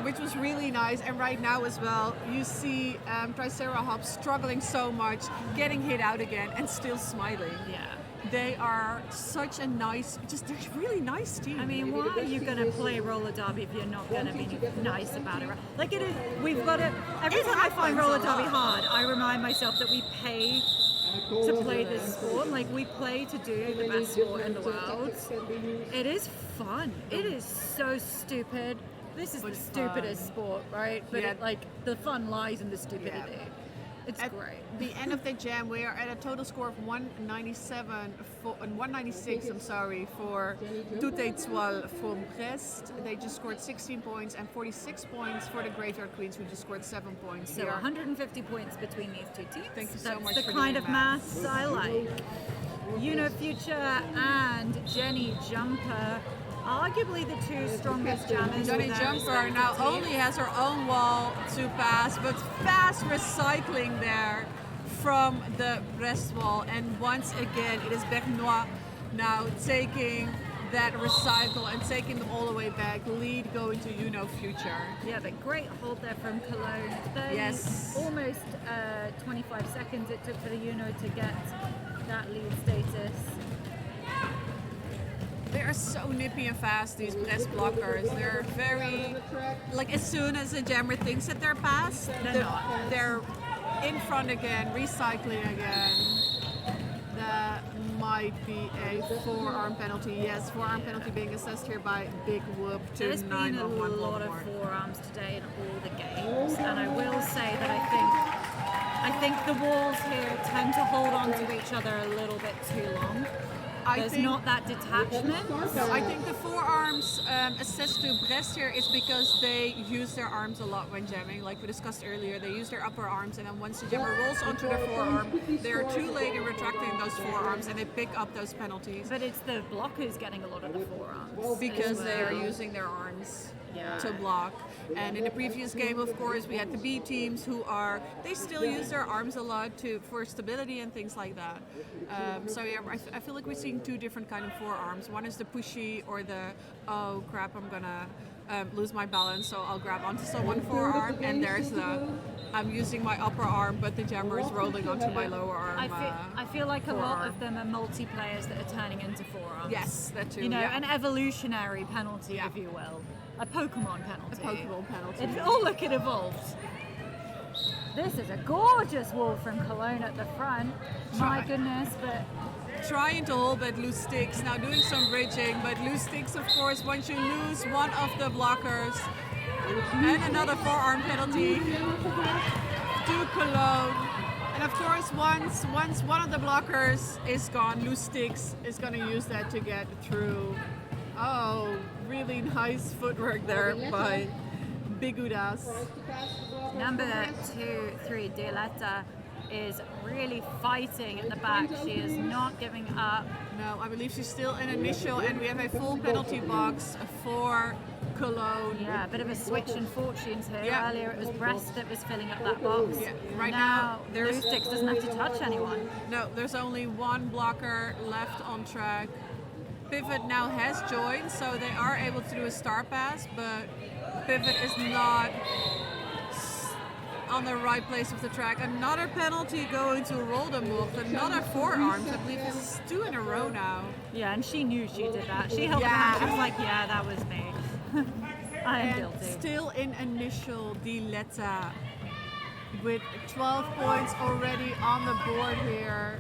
which was really nice. And right now as well, you see Triceratops struggling so much, getting hit out again, and still smiling. Yeah. They are such a nice, they're really nice team. I mean, why are you going to play roller derby if you're not going to be nice about it? Like it is, we've got to, every time I find roller derby hard, I remind myself that we pay to play this sport. Like we play to do the best sport in the world. It is fun. It is so stupid. This is the stupidest sport, right? But Yeah. the fun lies in the stupidity. Yeah. It's At great. the end of the jam, we are at a total score of 196. For Toutes Etoiles from Brest. They just scored 16 points and 46 points for the Graveyard Queens, who just scored 7 points. So 150 points between these two teams. Thank you so That's much the for kind doing of maths I like. Future and Jenny Jumper, arguably the two strongest jammers. Johnny with their Jumper respective now teams. only has her own wall to pass, but fast recycling there from the Brest wall. And once again, it is Bernois now taking that recycle and taking them all the way back. Lead going to Future. Yeah, but great hold there from Cologne. Yes. Almost 25 seconds it took for the Uno to get that lead status. They are so nippy and fast, these Brest blockers. They're very, like as soon as a jammer thinks that they're past, they're in front again, recycling again. That might be a forearm penalty. Yes, forearm penalty being assessed here by Big Whoop to There's been a 911 lot of Baltimore. forearms today in all the games, and I will say that I think the walls here tend to hold on to each other a little bit too long. There's not that detachment. No, I think the forearms assessed to Brest here is because they use their arms a lot when jamming. Like we discussed earlier, they use their upper arms, and then once the jammer rolls onto their forearm, they are too late in retracting those forearms, and they pick up those penalties. But it's the blockers getting a lot of the forearms. Because as they are well. using their arms Yeah. to block. And in the previous game, of course, we had the B teams they still use their arms a lot for stability and things like that. So yeah, I feel like we're seeing two different kind of forearms. One is the pushy or the, oh crap, I'm gonna lose my balance, so I'll grab onto someone forearm, and there's the, I'm using my upper arm, but the jammer is rolling onto my lower arm. I feel like a lot forearm. of them are multiplayers that are turning into forearms. Yes, that too. You know, yeah. an evolutionary penalty, Yeah. if you will. A Pokemon penalty. A Pokemon penalty. Look, it evolved. This is a gorgeous wall from Cologne at the front. My goodness, but Trying to hold but loose sticks. Now doing some bridging, but loose sticks, of course, once you lose one of the blockers. And another forearm penalty to Cologne. And of course, once one of the blockers is gone, loose sticks is going to use that to get through. Oh, really nice footwork there by Bigudas. number 2-3, Dialetta, is really fighting at the back. She is not giving up. No, I believe she's still in initial, and we have a full penalty box for Cologne. Yeah, a bit of a switch in fortunes here. Yeah. Earlier it was Brest that was filling up that box. Yeah, right now now, there's- Blue Sticks doesn't have to touch anyone. No, there's only one blocker left on track. Pivot now has joined, so they are able to do a star pass, but Pivot is not on the right place of the track. Another penalty going to Roldenburg, another forearms. I believe this is 2 in a row now. Yeah, and she knew she did that. She held Yeah. her hand. She was like, "Yeah, that was me. I am And guilty." still in initial, Dialetta with 12 points already on the board here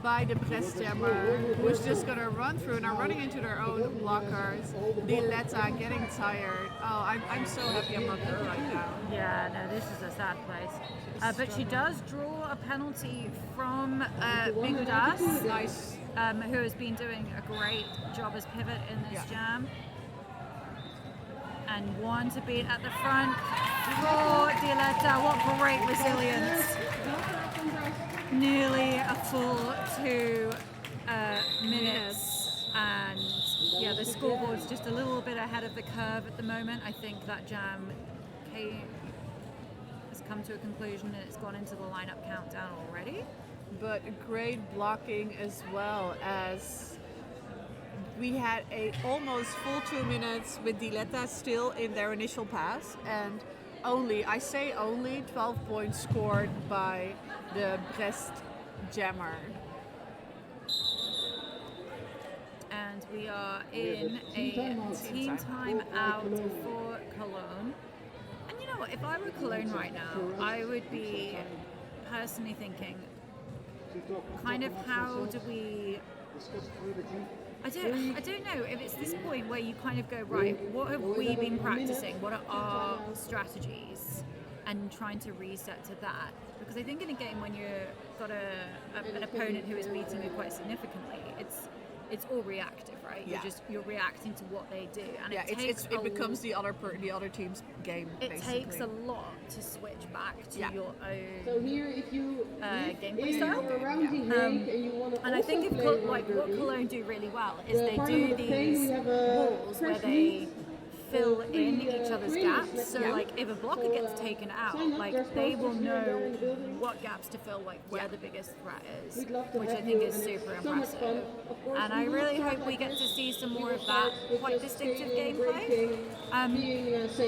by the Brest jammer, who's just gonna run through, now running into their own blockers. Dialetta getting tired. Oh, I'm so happy I'm not there right now. Yeah, no, this is a sad place. But she does draw a penalty from Bigudas. Nice. who has been doing a great job as pivot in this jam. And one to beat at the front for Diletta. What great resilience. Nearly a full 2 minutes. And yeah, the scoreboard's just a little bit ahead of the curve at the moment. I think that jam has come to a conclusion and it's gone into the lineup countdown already. But great blocking as well, as we had a almost full 2 minutes with Diletta still in their initial pass, and only 12 points scored by the Brest jammer. And we are in a team time out for Colonge. And you know what, if I were Colonge right now, I would be personally thinking, kind of how do we... I don't know if it's this point where you kind of go, right, what have we been practicing? What are our strategies? And trying to reset to that. Because I think in a game when you've got an opponent who is beating you quite significantly, it's all reactive, right? Yeah. You're reacting to what they do, and it becomes the other team's game. It basically. takes a lot to switch back to your own So here, if you gameplay style. around the Hague and you want to And I think if what Colonge do really well is they do these walls where they fill in each other's gaps. So like if a blocker gets taken out, like they will know what gaps to fill, like where the biggest threat is, which I think is super impressive. And I really hope we get to see some more of that quite distinctive gameplay.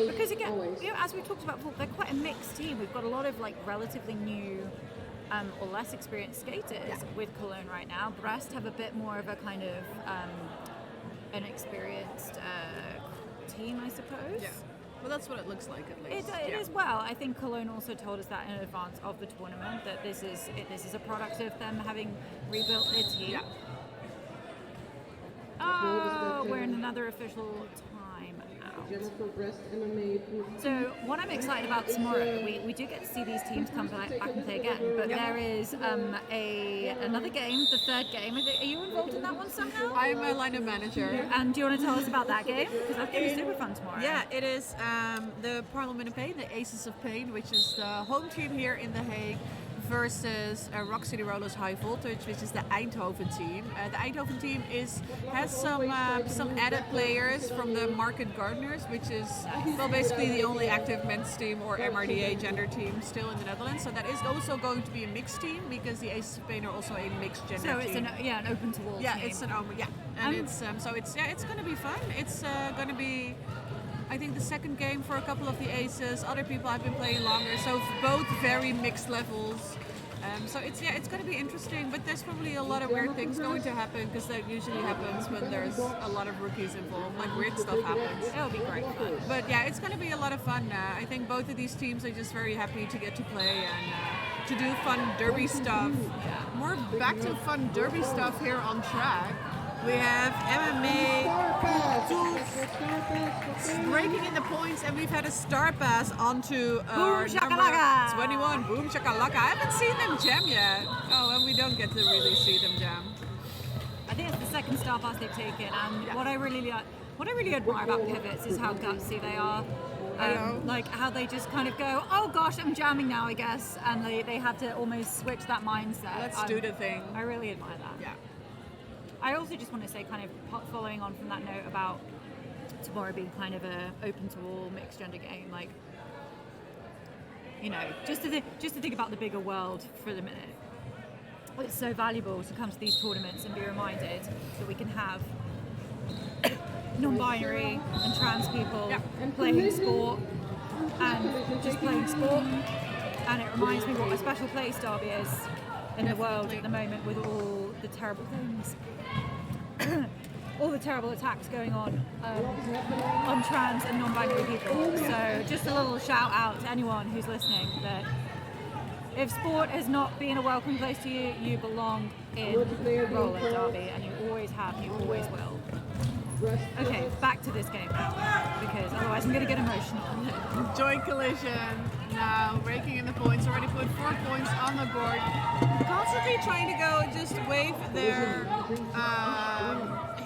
Because again, you know, as we talked about before, they're quite a mixed team. We've got a lot of like relatively new or less experienced skaters with Colonge right now. Brest have a bit more of a kind of an experienced team, I suppose. Yeah. Well, that's what it looks like at least. It is well. I think Colonge also told us that in advance of the tournament, that this is a product of them having rebuilt their team. Yeah. Oh, we're in another official time out. So what I'm excited about tomorrow, we do get to see these teams come back and play again, but there is another game, the third game. Are you involved in that one somehow? I'm a lineup manager. And do you want to tell us about that game? Because that's going to be super fun tomorrow. Yeah, it is the Parliament of Pain, the Aces of Pain, which is the home team here in The Hague, versus Rock City Rollers High Voltage, which is the Eindhoven team. The Eindhoven team has some added players from the Market Gardeners, which is basically the only active men's team or MRDA gender team still in the Netherlands. So that is also going to be a mixed team, because the Aces of Pain are also a mixed gender team. So it's an open to all yeah, team. it's an open, and it's going to be fun. It's going to be, I think, the second game for a couple of the aces. Other people have been playing longer, so both very mixed levels. So it's going to be interesting, but there's probably a lot of weird things going to happen, because that usually happens when there's a lot of rookies involved. Like weird stuff happens. It'll be great fun. But yeah, it's going to be a lot of fun. I think both of these teams are just very happy to get to play and to do fun derby stuff. More back to fun derby stuff here on track. We have MMA, Toutes breaking in the points, and we've had a star pass onto Boom Shakalaka! 21, Boom Shakalaka. I haven't seen them jam yet. Oh, and we don't get to really see them jam. I think it's the second star pass they've taken, and what I really admire about pivots is how gutsy they are. Like how they just kind of go, oh gosh, I'm jamming now, I guess, and they have to almost switch that mindset. Let's do the thing. I really admire that. Yeah. I also just want to say, kind of following on from that note about tomorrow being kind of a open to all mixed gender game, like, you know, just to think about the bigger world for the minute. It's so valuable to come to these tournaments and be reminded that we can have non-binary and trans people playing sport and just playing sport. And it reminds me what a special place Derby is in the world at the moment, with all the terrible things, all the terrible attacks going on trans and non-binary people. So just a little shout out to anyone who's listening that if sport has not been a welcome place to you, you belong in roller derby, and you always have, you always will. Okay, back to this game because otherwise I'm going to get emotional. Joy Collision now raking in the points, already put 4 points on the board. Constantly trying to go just wave their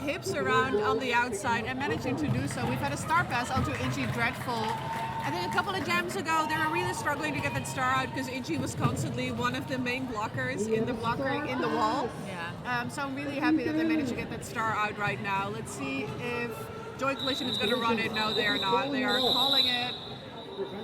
hips around on the outside and managing to do so. We've had a star pass onto Inchi Dreadful. I think a couple of jams ago they were really struggling to get that star out because Inchi was constantly one of the main blockers in the wall. Yeah. So I'm really happy that they managed to get that star out right now. Let's see if Joy Collision is going to run it. No, they are not. They are calling it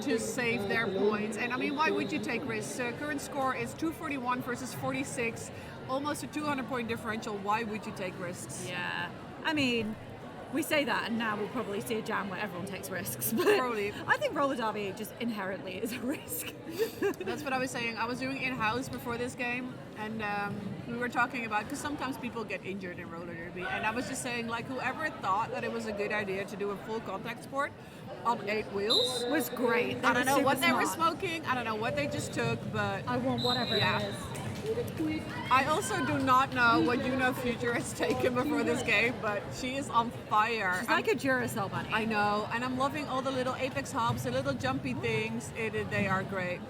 to save their points. And I mean, why would you take risks? Current score is 241 versus 46, almost a 200-point differential. Why would you take risks? Yeah. I mean, we say that, and now we'll probably see a jam where everyone takes risks. But Probably. I think roller derby just inherently is a risk. That's what I was saying. I was doing in-house before this game, and we were talking about, because sometimes people get injured in roller derby, and I was just saying, like, whoever thought that it was a good idea to do a full contact sport on 8 wheels Was great. I don't know what they were smart. smoking, I don't know what they just took, but I want whatever Yeah. it is. I also do not know what Future has taken before this game, but she is on fire. She's like a Duracell bunny. I know, and I'm loving all the little apex hops, the little jumpy things. They are great.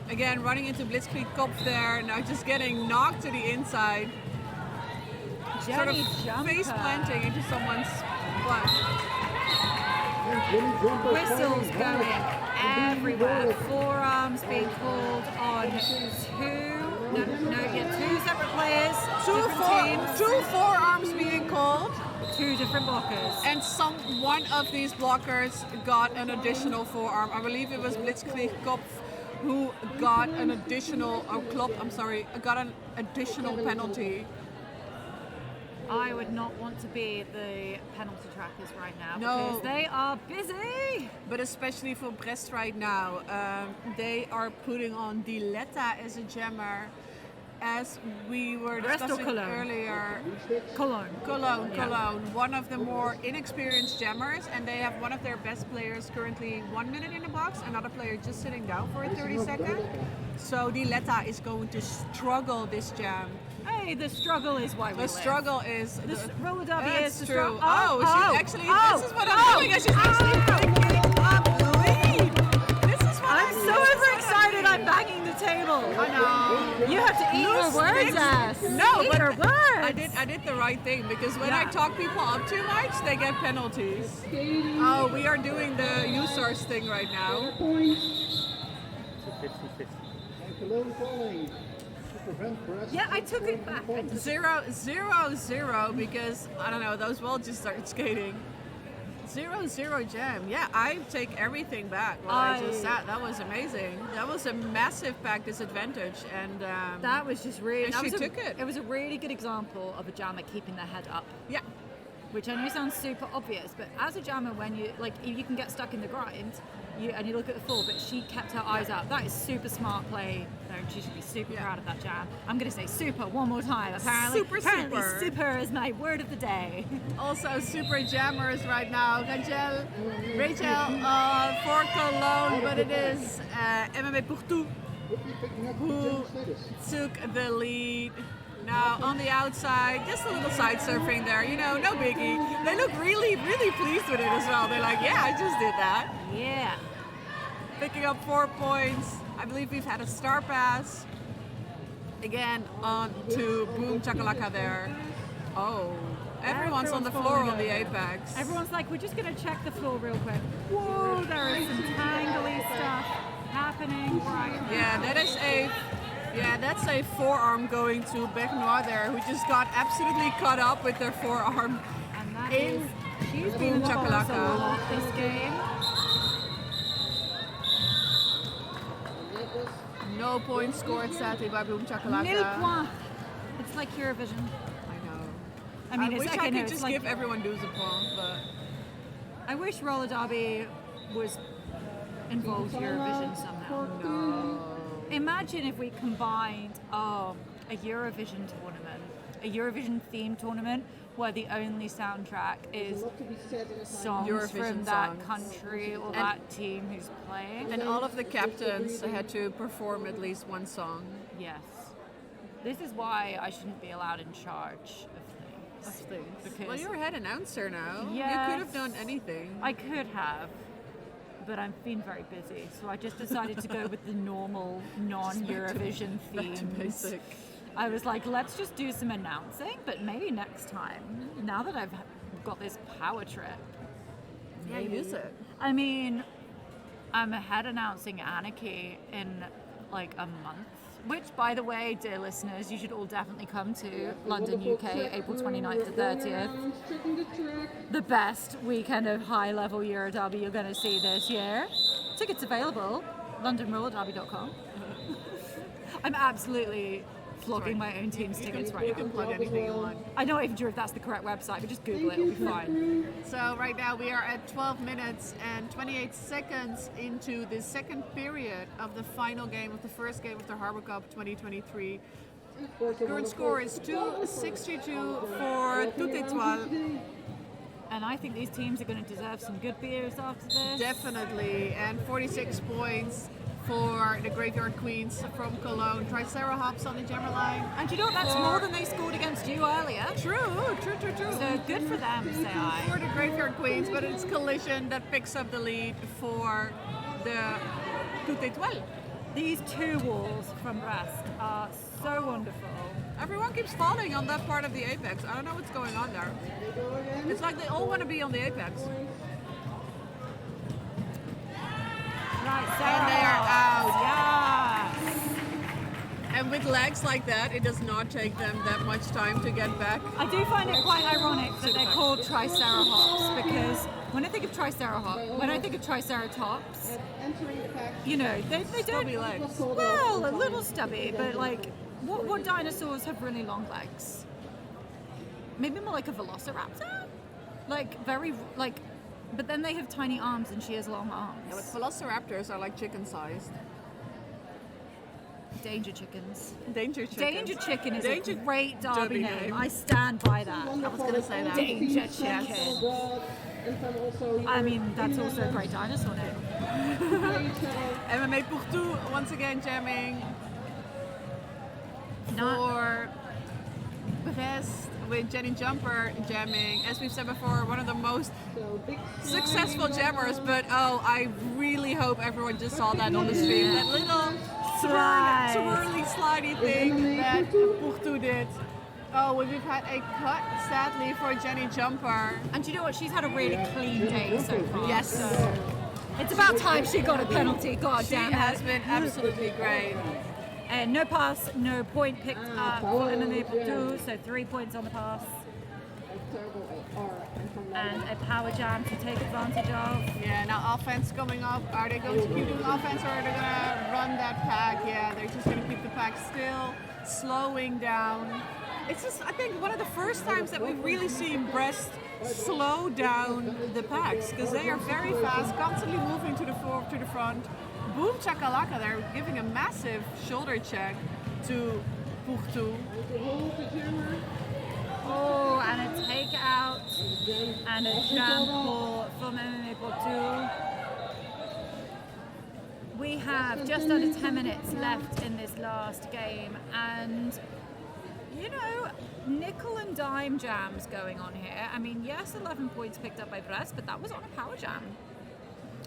Again, running into Blitzkrieg Kopf there, now just getting knocked to the inside. Jenny sort of Jumper. face planting into someone's butt. Whistles going everywhere. Forearms being called on two separate players, different teams, Two forearms being called, two different blockers. and one of these blockers got an additional forearm. I believe it was Blitzkrieg Kopf who got an additional, got an additional penalty. I would not want to be the penalty trackers right now No. because they are busy. But especially for Brest right now, they are putting on Diletta as a jammer. As we were Brest or discussing Colonge? earlier, Cologne. Cologne, one of the more inexperienced jammers, and they have one of their best players currently 1 minute in the box, another player just sitting down for a 30-second. So Diletta is going to struggle this jam. Hey, the struggle is why we The live. struggle is The roller derby That's is the true. struggle. She's actually. This is what I'm doing. She's actually picking up lead. This is what I'm so overexcited. I'm banging the table. I know. You have to eat your Loose words, sticks. ass. No, eat but your words. I did the right thing because when I Yeah. talk people up too much, they get penalties. Oh, we are doing the USARS thing right now. And Colonge calling to prevent Brest. Yeah, I took it back. 0-0-0 because I don't know. Those walls just started skating. 0-0 jam. Yeah, I take everything back. What I just said. That was amazing. That was a massive pack disadvantage, and That was just really. And that she was took it. It was a really good example of a jammer keeping their head up, yeah. which I know sounds super obvious, but as a jammer, when you can get stuck in the grind, and you look at the floor, but she kept her eyes up. That is super smart play. There, and she should be super proud of that jam. I'm going to say super one more time. Apparently, Super. super is my word of the day. Also, super jammers right now. Rachel for Colonge, but it is MMA pour tout Would be picking up the who German status. took the lead. Now on the outside, just a little side surfing there, no biggie. They look really, really pleased with it as well. They're like, yeah, I just did that. Yeah. Picking up 4 points. I believe we've had a star pass. Again, on to Boom Chakalaka there. Oh, everyone's on the floor on the apex. Everyone's like, we're just going to check the floor real quick. Whoa, there is some tangly stuff happening right now. Yeah, that's a forearm going to Bec Noir there, who just got absolutely cut up with their forearm. And that in is, she's been Boom lost a Chakalaka. lot this game. No points scored sadly by Boom Chakalaka. Nil point. It's like Eurovision. I know. I mean, I it's wish okay, I no, could it's just like, give everyone 12 points, but I wish roller derby was involved Eurovision somehow. no. Imagine if we combined a Eurovision tournament, a Eurovision themed tournament where the only soundtrack is Not to be said in a time. songs Eurovision from that songs. country or that team who's playing. And all of the captains had to perform at least one song. Yes. This is why I shouldn't be allowed in charge of things. Stinks. Because Well, you're a head announcer now. Yes. You could have done anything. I could have, but I've been very busy, so I just decided to go with the normal non-Eurovision Back to themes. basic. I was like, let's just do some announcing, but maybe next time, now that I've got this power trip. Yeah, use it. I mean, I'm head announcing Anarchy in like a month, which, by the way, dear listeners, you should all definitely come to London, UK, April 29th to 30th. Checking the track. The best weekend of high-level Euro Derby you're going to see this year. Tickets available, londonrollerderby.com. I'm absolutely flogging my own team's tickets right You now. can plug anything you want. I'm not even sure if that's the correct website, but just Google it, it'll be fine. So right now we are at 12 minutes and 28 seconds into the second period of the final game of the first game of the Harbour Cup 2023. Current score is 262 for Toutes Etoiles. And I think these teams are going to deserve some good beers after this. Definitely, and 46 points for the Graveyard Queens from Colonge. Tricera hops on the jammer line. And you know what? That's more than they scored against you earlier. True. So good for them, say I. For the Graveyard Queens, but it's Collision that picks up the lead for the Toutes Etoiles. These two walls from Brest are so wonderful. Everyone keeps falling on that part of the apex. I don't know what's going on there. It's like they all want to be on the apex. Right, And they are out. Yes. And with legs like that, it does not take them that much time to get back. I do find it quite ironic that they're called Tricera hops, because when I think of Triceratops, Entering the pack. you know, they Stubby don't. legs. Well, a little stubby, but like, what dinosaurs have really long legs? Maybe more like a velociraptor? Like, but then they have tiny arms and she has long arms. Yeah, but velociraptors are like chicken-sized. Danger chickens. Danger chicken. Danger chicken is Danger a great derby derby name. name. I stand by that. I was going to say that. Danger chicken. I mean, that's also a great dinosaur name. MMA pour tout once again jamming for Brest with Jenny Jumper jamming. As we've said before, one of the most successful jammers, but oh, I really hope everyone just saw that on the stream. That little swirly slidey thing that pour tout did. Oh, we've had a cut, sadly, for Jenny Jumper. And do you know what? She's had a really clean day so far. Yes. So it's about time she got a penalty. God She damn it. has been absolutely great. And no pass, no point picked up for MMA Porto, so 3 points on the pass. And a power jam to take advantage of. Yeah, now offense coming up. Are they going to keep doing offense or are they going to run that pack? Yeah, they're just going to keep the pack still, slowing down. It's just, I think, one of the first times that we've really seen Brest slow down the packs because they are very fast, constantly moving to the front. Boom chakalaka, they're giving a massive shoulder check to Pourtou. Oh, and a take out and a jam pull from MMA Porto. We have just under 10 minutes left in this last game, and you know, nickel and dime jams going on here. I mean, yes, 11 points picked up by Brest, but that was on a power jam.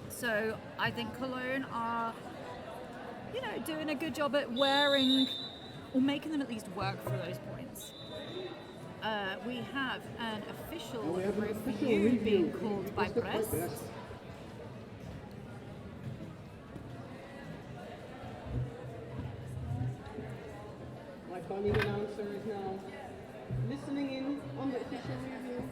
So I think Cologne are, you know, doing a good job at wearing or making them at least work for those points. We have an official review being called by Brest. My bunny announcer is now listening in on the official review.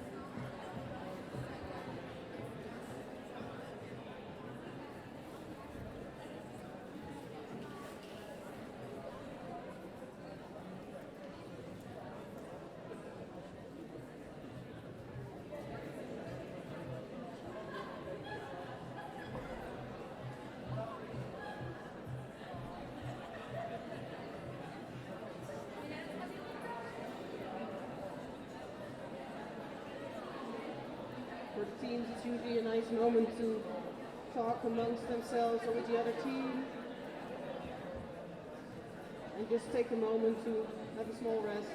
For the teams, it's usually a nice moment to talk amongst themselves or with the other team. And just take a moment to have a small rest.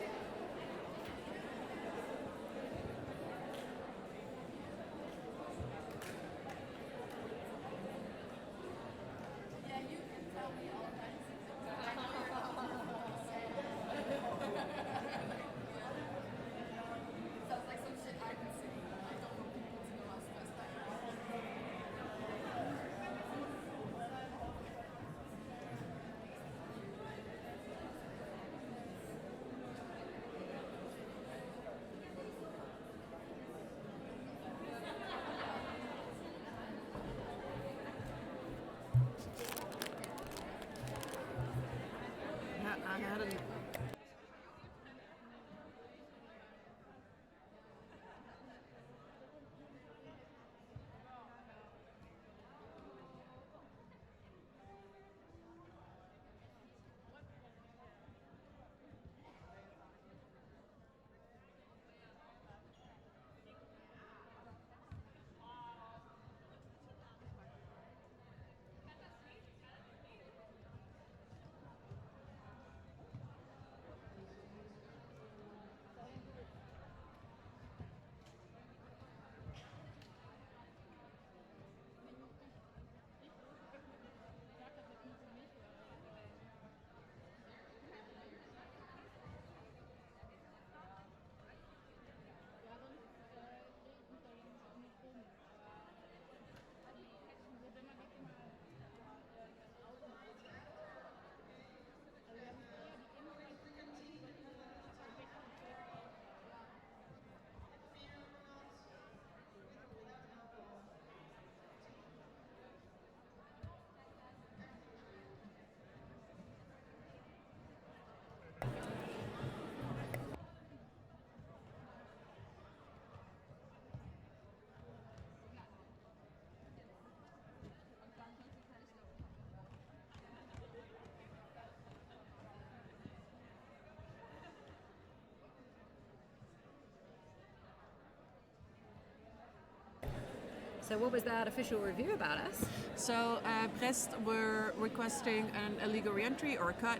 So what was that official review about us? So Brest were requesting an illegal re-entry or a cut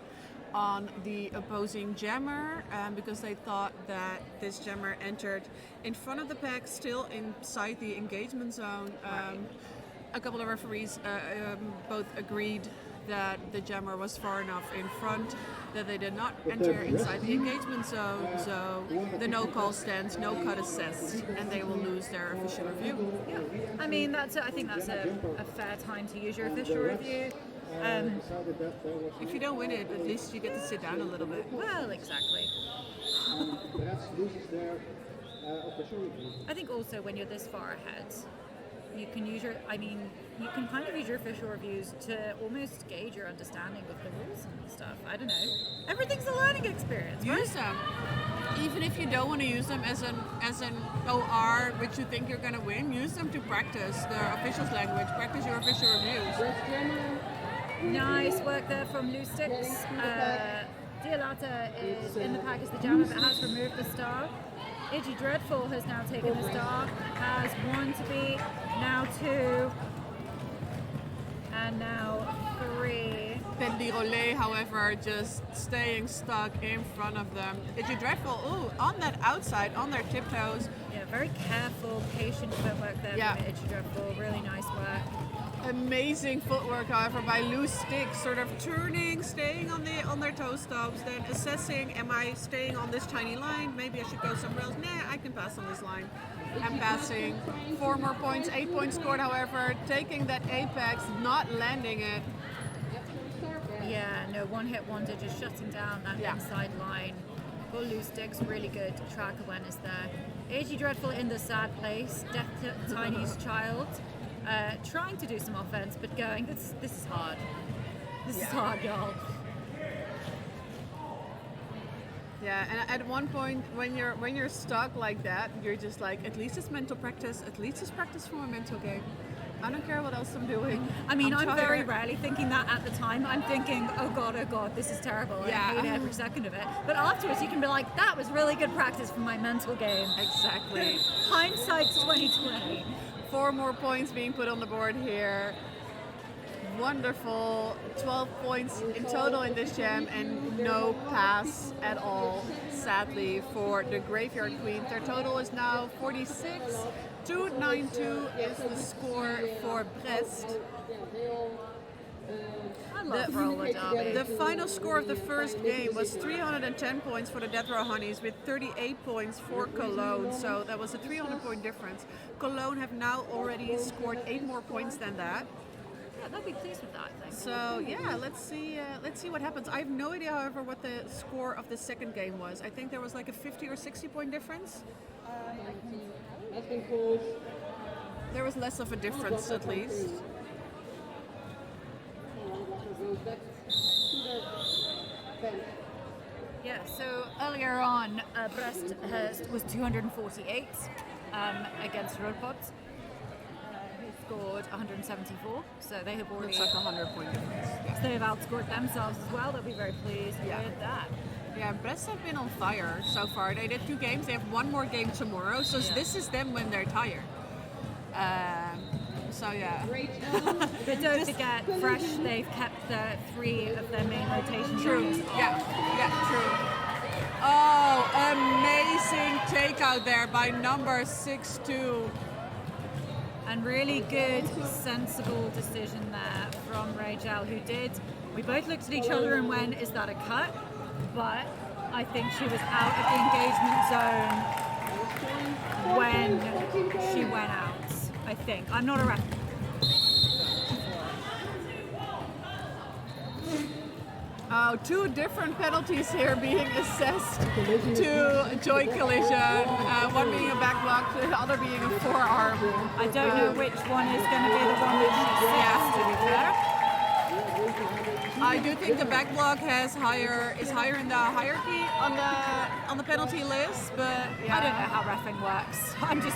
on the opposing jammer because they thought that this jammer entered in front of the pack, still inside the engagement zone. A couple of referees both agreed that the jammer was far enough in front, that they did not enter inside the engagement zone, so the no call stands, no cut assessed, and they will lose their official review. Yeah, I mean I think that's a fair time to use your official review. If you don't win it, at least you get to sit down a little bit. Well, exactly. Brest loses their official review. I think also when you're this far ahead, you can use you can kind of use your official reviews to almost gauge your understanding of the rules and stuff. I don't know. Everything's a learning experience, right? Use them. Even if you don't want to use them as an OR, which you think you're going to win, use them to practice the officials language, practice your official reviews. Brest jammer. Nice work there from Lustix. Dialata is in the pack as the jammer but has removed the star. Iggy Dreadful has now taken the star, has 1 to beat, now 2, and now 3. Pendy Rollet, however, just staying stuck in front of them. Iggy Dreadful, on that outside, on their tiptoes. Yeah, very careful, patient footwork there from Iggy Dreadful. Really nice work. Amazing footwork, however, by loose sticks, sort of turning, staying on their toe stops, then assessing, am I staying on this tiny line? Maybe I should go somewhere else. Nah, I can pass on this line. I'm passing. 4 more points, 8 points scored, however, taking that apex, not landing it. Yeah, no, one hit wonder, just shutting down that inside line. Full loose sticks, really good track awareness there. AG Dreadful in the sad place, Death to Tiny's child. Trying to do some offense, but going, this is hard. This is hard, y'all. Yeah, and at one point when you're stuck like that, you're just like, at least it's mental practice, at least it's practice for my mental game. I don't care what else I'm doing. I mean, I'm very tired. rarely thinking that at the time. I'm thinking, oh god, this is terrible. I hate every second of it. But afterwards you can be like, that was really good practice for my mental game. Exactly. Hindsight's 2020. 4 more points being put on the board here. Wonderful. 12 points in total in this jam and no pass at all, sadly, for the Graveyard Queen. Their total is now 46. 292 is the score for Brest. I love roller derby. The final score of the first game was 310 points for the Death Row Honeys with 38 points for Colonge. So that was a 300-point difference. Colonge have now already scored 8 more points than that. Yeah, they'll be pleased with that, I think. So yeah, let's see what happens. I have no idea, however, what the score of the second game was. I think there was like a 50 or 60-point difference. That's been called. There was less of a difference, at least. Yeah, so earlier on, Brest was 248 against Rodpot, who scored 174. So they have already. Looks like a 100-point difference. So they have outscored themselves as well. They'll be very pleased with that. Yeah, Brest have been on fire so far. They did 2 games. They have 1 more game tomorrow. So this is them when they're tired. So yeah. But don't forget, Fresh, they've kept 3 of their main rotation. True. Yeah, true. Oh, amazing takeout there by number 6-2. And really good, sensible decision there from Rachel, who did. We both looked at each other and went, is that a cut? But I think she was out of the engagement zone when she went out. I think. I'm not a ref. Oh, 2 different penalties here being assessed to Joy Collision. One being a back block, the other being a forearm. I don't know which one is going to be the one that she assessed, to be fair. I do think the back block is higher in the hierarchy on the penalty list, but yeah. I don't know how reffing works. I'm just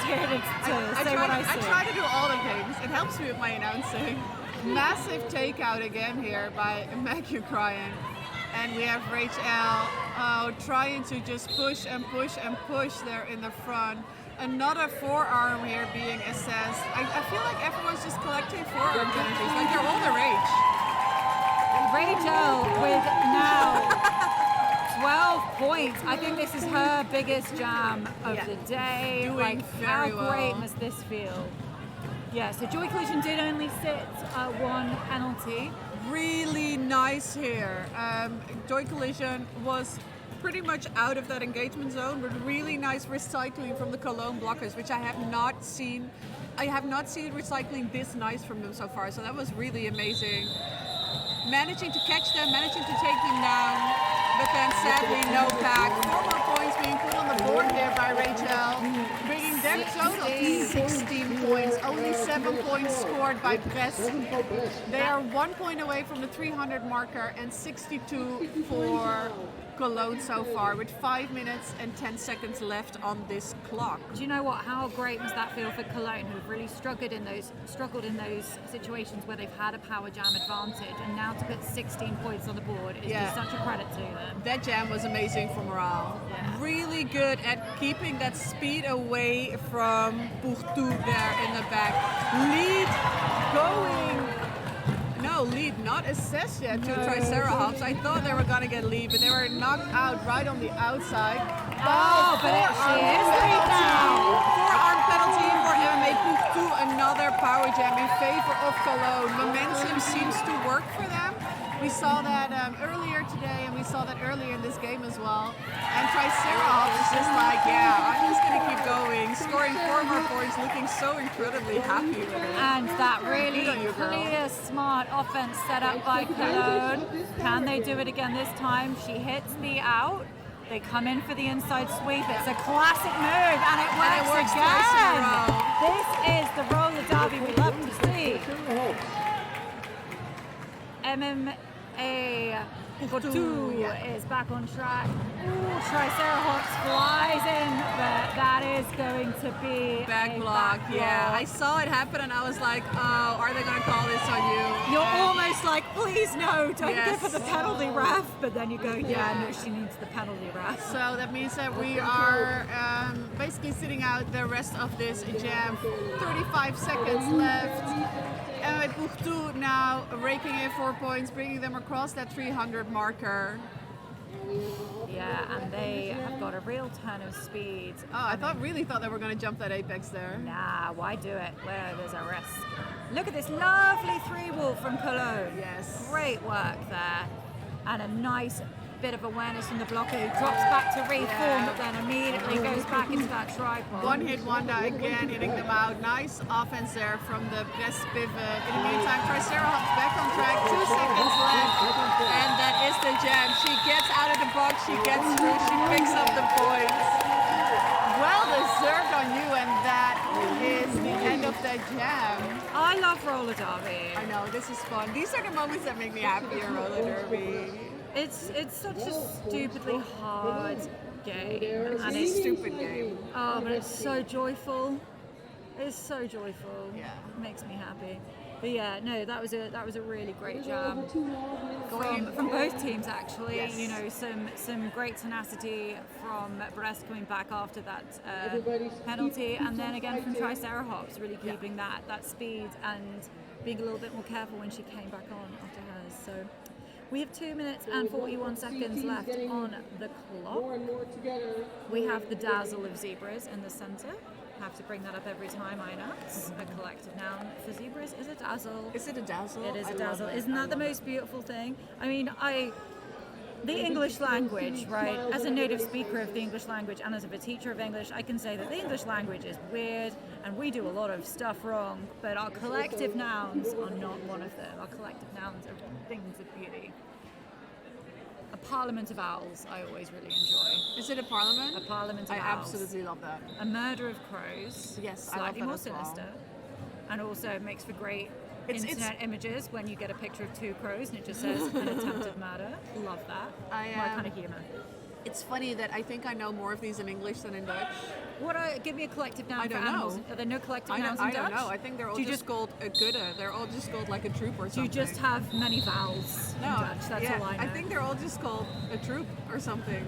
here to say what I see. I try to do all the things. It helps me with my announcing. Massive takeout again here by Maggie Cryan. And we have Rachel trying to just push and push and push there in the front. Another forearm here being assessed. I feel like everyone's just collecting forearm penalties. Like they're all the rage. Rachel with now 12 points. I think this is her biggest jam of the day. Doing like, how very well. great must this feel? Yeah, so Joy Collision did only sit one penalty. Really nice here. Joy Collision was pretty much out of that engagement zone, with really nice recycling from the Colonge blockers, which I have not seen. I have not seen recycling this nice from them so far, so that was really amazing. Managing to catch them, managing to take them down, but then sadly no pack. 4 more points being put on the board here by Rachel, bringing their total to 16 points. Only 7 points scored by Brest. They are 1 point away from the 300 marker and 62 for Colonge so far, with 5 minutes and 10 seconds left on this clock. Do you know what? How great must that feel for Colonge, who've really struggled in those situations where they've had a power jam advantage, and now to put 16 points on the board is just such a credit to them. That jam was amazing for morale. Yeah. Really good at keeping that speed away from Toutes there in the back. Lead going. No, lead not assessed yet to Triceratops. I thought they were going to get lead, but they were knocked out right on the outside. Oh, but she is lead now. Forearm penalty for MMA Toutes. Another power jam in favor of Colonge. Momentum seems to work for them. We saw that earlier today, and we saw that earlier in this game as well. And Triceratops is just like, yeah, I'm just going to keep going, scoring 4 more points, looking so incredibly happy with it. And that really Good on you, girl. clear, smart offense set up by Colonge. Can they do it again this time? She hits the out. They come in for the inside sweep. It's a classic move, and it works twice in a again. row. This is the roller derby we love to see. MMA Toutes is back on track. Ooh, Triceratops flies in, but that is going to be Back a block, back yeah. block. I saw it happen and I was like, oh, are they going to call this on you? You're And almost like, please no, don't Yes. give her the penalty ref. But then you go, yeah, no, she needs the penalty ref. So that means that we are basically sitting out the rest of this jam. 35 seconds left. And Toutes now raking in 4 points, bringing them across that 300 marker. Yeah, and they have got a real ton of speed. Oh, I really thought they were going to jump that apex there. Nah, why do it where there's a risk? Look at this lovely 3-wall from Colonge. Yes. Great work there. And a nice bit of awareness from the blocker who drops back to reform, but then immediately goes back into that tripod. One hit wonder again, hitting them out. Nice offense there from the Brest pivot. In the meantime, Triceratops back on track. 2 seconds left. And that is the jam. She gets out of the box, she gets through, she picks up the points. Well deserved on you, and that is the end of that jam. I love roller derby. I know, this is fun. These are the moments that make me happy in roller derby. It's such a stupidly hard game, and It's it's a stupid game. oh, but it's so joyful. It's so joyful. Yeah. It makes me happy. But yeah, no, that was a really great jam from both teams actually. Yes. You know, some great tenacity from Brest coming back after that penalty, and then again from Triceratops really keeping that speed and being a little bit more careful when she came back on after hers. So we have 2 minutes and 41 seconds left on the clock. We have the dazzle of zebras in the centre. Have to bring that up every time I announce. A collective noun for zebras is a dazzle. Is it a dazzle? It is I a love dazzle. it. Isn't I that the love most beautiful thing? I mean, the English language, right? As a native speaker of the English language and as a teacher of English, I can say that the English language is weird and we do a lot of stuff wrong, but our collective nouns are not one of them. Our collective nouns are things of beauty. A parliament of owls, I always really enjoy. Is it a parliament? A parliament of I owls. absolutely love that. A murder of crows. Yes, I love slightly that more as well. sinister, and also makes for great internet images when you get a picture of 2 crows and it just says an attempted murder. Love that. My kind of humour. It's funny that I think I know more of these in English than in Dutch. Give me a collective noun I for don't animals. know. Are there no collective I nouns in Dutch? don't know. I think they're all just called a gudde. They're all just called like a troop or Do something. you just have many vowels in Dutch? That's all I know. I think they're all just called a troop or something.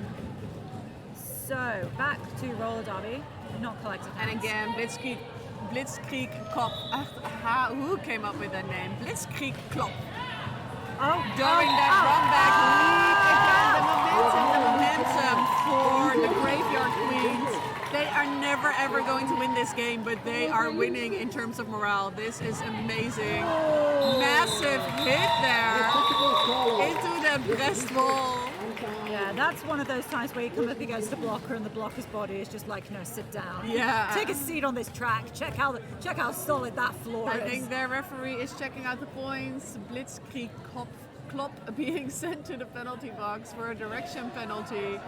So, back to roller derby. not collected And hands. again, Blitzkrieg Kop. Who came up with that name? Blitzkrieg Klop. During that run back lead, again, the momentum for the Graveyard Queens. They are never ever going to win this game, but they are winning in terms of morale. This is amazing. Massive hit there into the Brest wall. Yeah, that's one of those times where you come up against the blocker and the blocker's body is just like, no, sit down. Yeah. Take a seat on this track. Check how solid that floor I is. think their referee is checking out the points. Blitzkrieg Klop being sent to the penalty box for a direction penalty.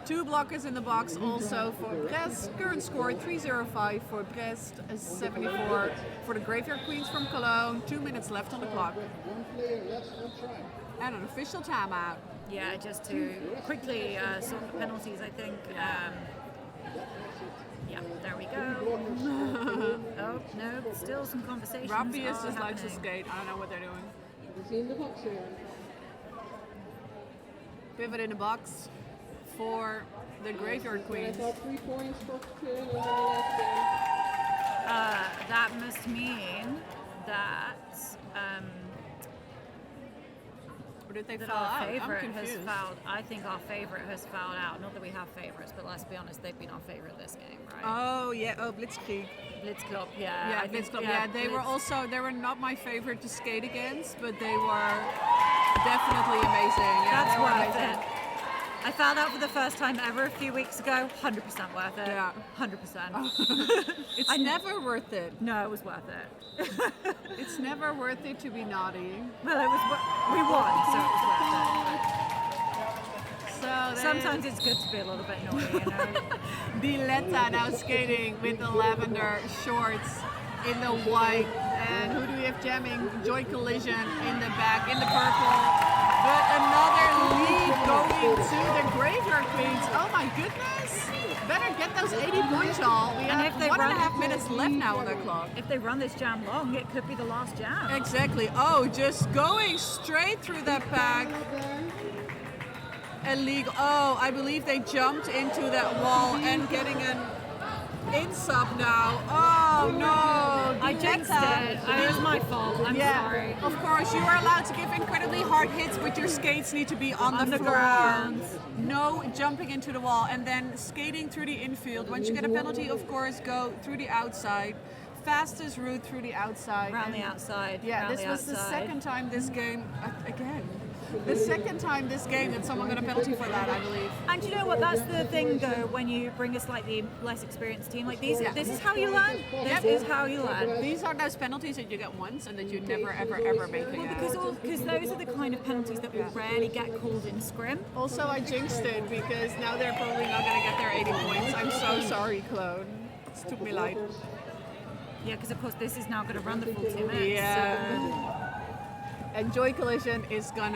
2 blockers in the box also for Brest. Current score 3-0-5 for Brest, 74 for the Graveyard Queens from Cologne. 2 minutes left on the clock. And an official timeout. Yeah, just to quickly sort the penalties, I think. Yeah, there we go. Oh, no, still some conversations. Rappius just happening. likes to skate. I don't know what they're doing. See in the box here. Pivot in the box for the Graveyard I Queens. thought 3 points for Colonge in the last game. That must mean that Or did they that foul our out? I'm favourite has confused. fouled. I think our favourite has fouled out. Not that we have favourites, but let's be honest, they've been our favourite this game, right? Oh yeah, Blitzkrieg. Blitzkrieg, yeah. Yeah, I think- Blitzkrieg. Yeah, they were not my favorite to skate against, but they were definitely amazing. Yeah, That's they were worth amazing. it. I found out for the first time ever a few weeks ago. 100% worth it. Yeah. 100%. It's never worth it. No, it was worth it. It's never worth it to be naughty. Well, it was. We won, so it was worth it. So But sometimes it's good to be a little bit naughty, you know. Diletta now skating with the lavender shorts in the white. And who do we have jamming? Joy Collision in the back, in the purple. But another lead going to the Graveyard Queens. Oh my goodness. Better get those 80 points, y'all. We And have if they 1.5 minutes left now on the clock. If they run this jam long, it could be the last jam. Exactly. Oh, just going straight through that pack. Illegal. Oh, I believe they jumped into that wall and getting an in-sub now. Oh no. I jinxed it. It was my fault. I'm sorry. Of course, you are allowed to give incredibly hard hits, but your skates need to be on the floor. ground. No jumping into the wall and then skating through the infield. Once you get a penalty, of course, go through the outside. Fastest route through the outside. Around And the outside. yeah, around this the was the outside. second time this game, again, the second time this game that someone got a penalty for that, I believe. And you know what? That's the thing, though. When you bring a slightly less experienced team like these, this is how you learn. This is how you learn. These are those penalties that you get once and that you never, ever, ever make again. Because those are the kind of penalties that will rarely get called in scrim. Also, I jinxed it because now they're probably not going to get their 80 points. I'm so sorry, Clone. It's took me light. Yeah, because of course this is now going to run the full 2 minutes. Yeah. And Joy Collision is they're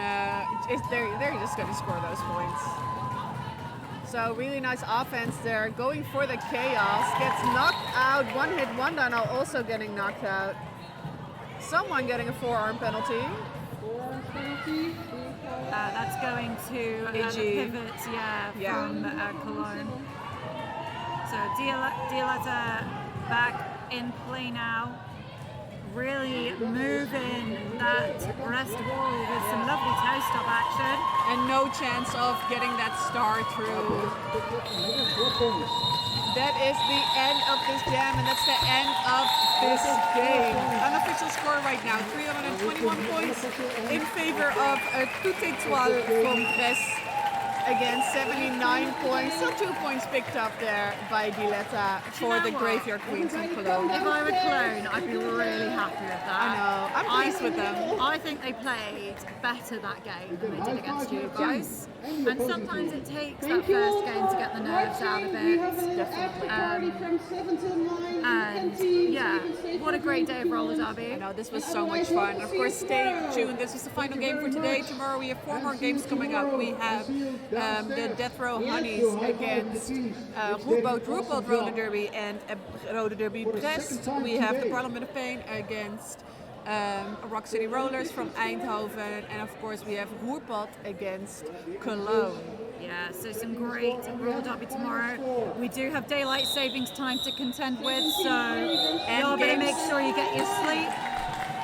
just gonna score those points. So really nice offense there, going for the chaos, gets knocked out, one hit, one down, now also getting knocked out. Someone getting a forearm penalty. Forearm penalty. That's going to the AG. pivot, from Colonge. So Diletta back in play now. Really moving that Brest wall with some lovely toe stop action. And no chance of getting that star through. That is the end of this jam, and that's the end of this game. Unofficial score right now, 321 points in favor of Etoiles from Brest. Again, 79 points, still 2 points picked up there by Diletta for the Graveyard Queens in Cologne. If I were Cologne, I'd be really happy with that. I know, I'm pleased with them. I think they played better that game than they did against you guys. And sometimes it takes that first game to get the nerves out of it. And yeah, what a great day of roller derby. I know, this was so much fun. And of course, stay tuned. This was the final game for today. Tomorrow we have 4 more games coming up. We have the Death Row Honeys against Roerboot Roller Derby and Roller Derby Brest. We have the Parliament of Pain against Rock City Rollers from Eindhoven. And of course we have Roerboot against Cologne. Yeah, Yeah, so some great roller derby tomorrow. We do have daylight savings time to contend with, so y'all better make sure you get your sleep.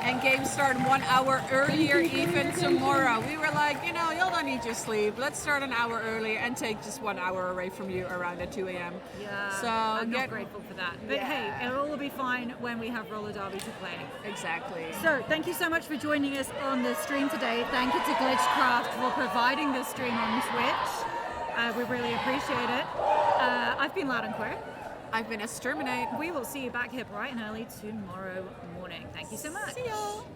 And games start 1 hour earlier even tomorrow. We were like, you know, y'all don't need your sleep. Let's start an hour earlier and take just 1 hour away from you around at 2 a.m. Yeah, so I'm not grateful for that. But Yeah. hey, it'll all be fine when we have roller derby to play. Exactly. So thank you so much for joining us on the stream today. Thank you to Glitchcraft for providing this stream on Twitch. We really appreciate it. I've been Loud and Queer. I've been Exterminate. We will see you back here bright and early tomorrow morning. Thank you so much. See y'all.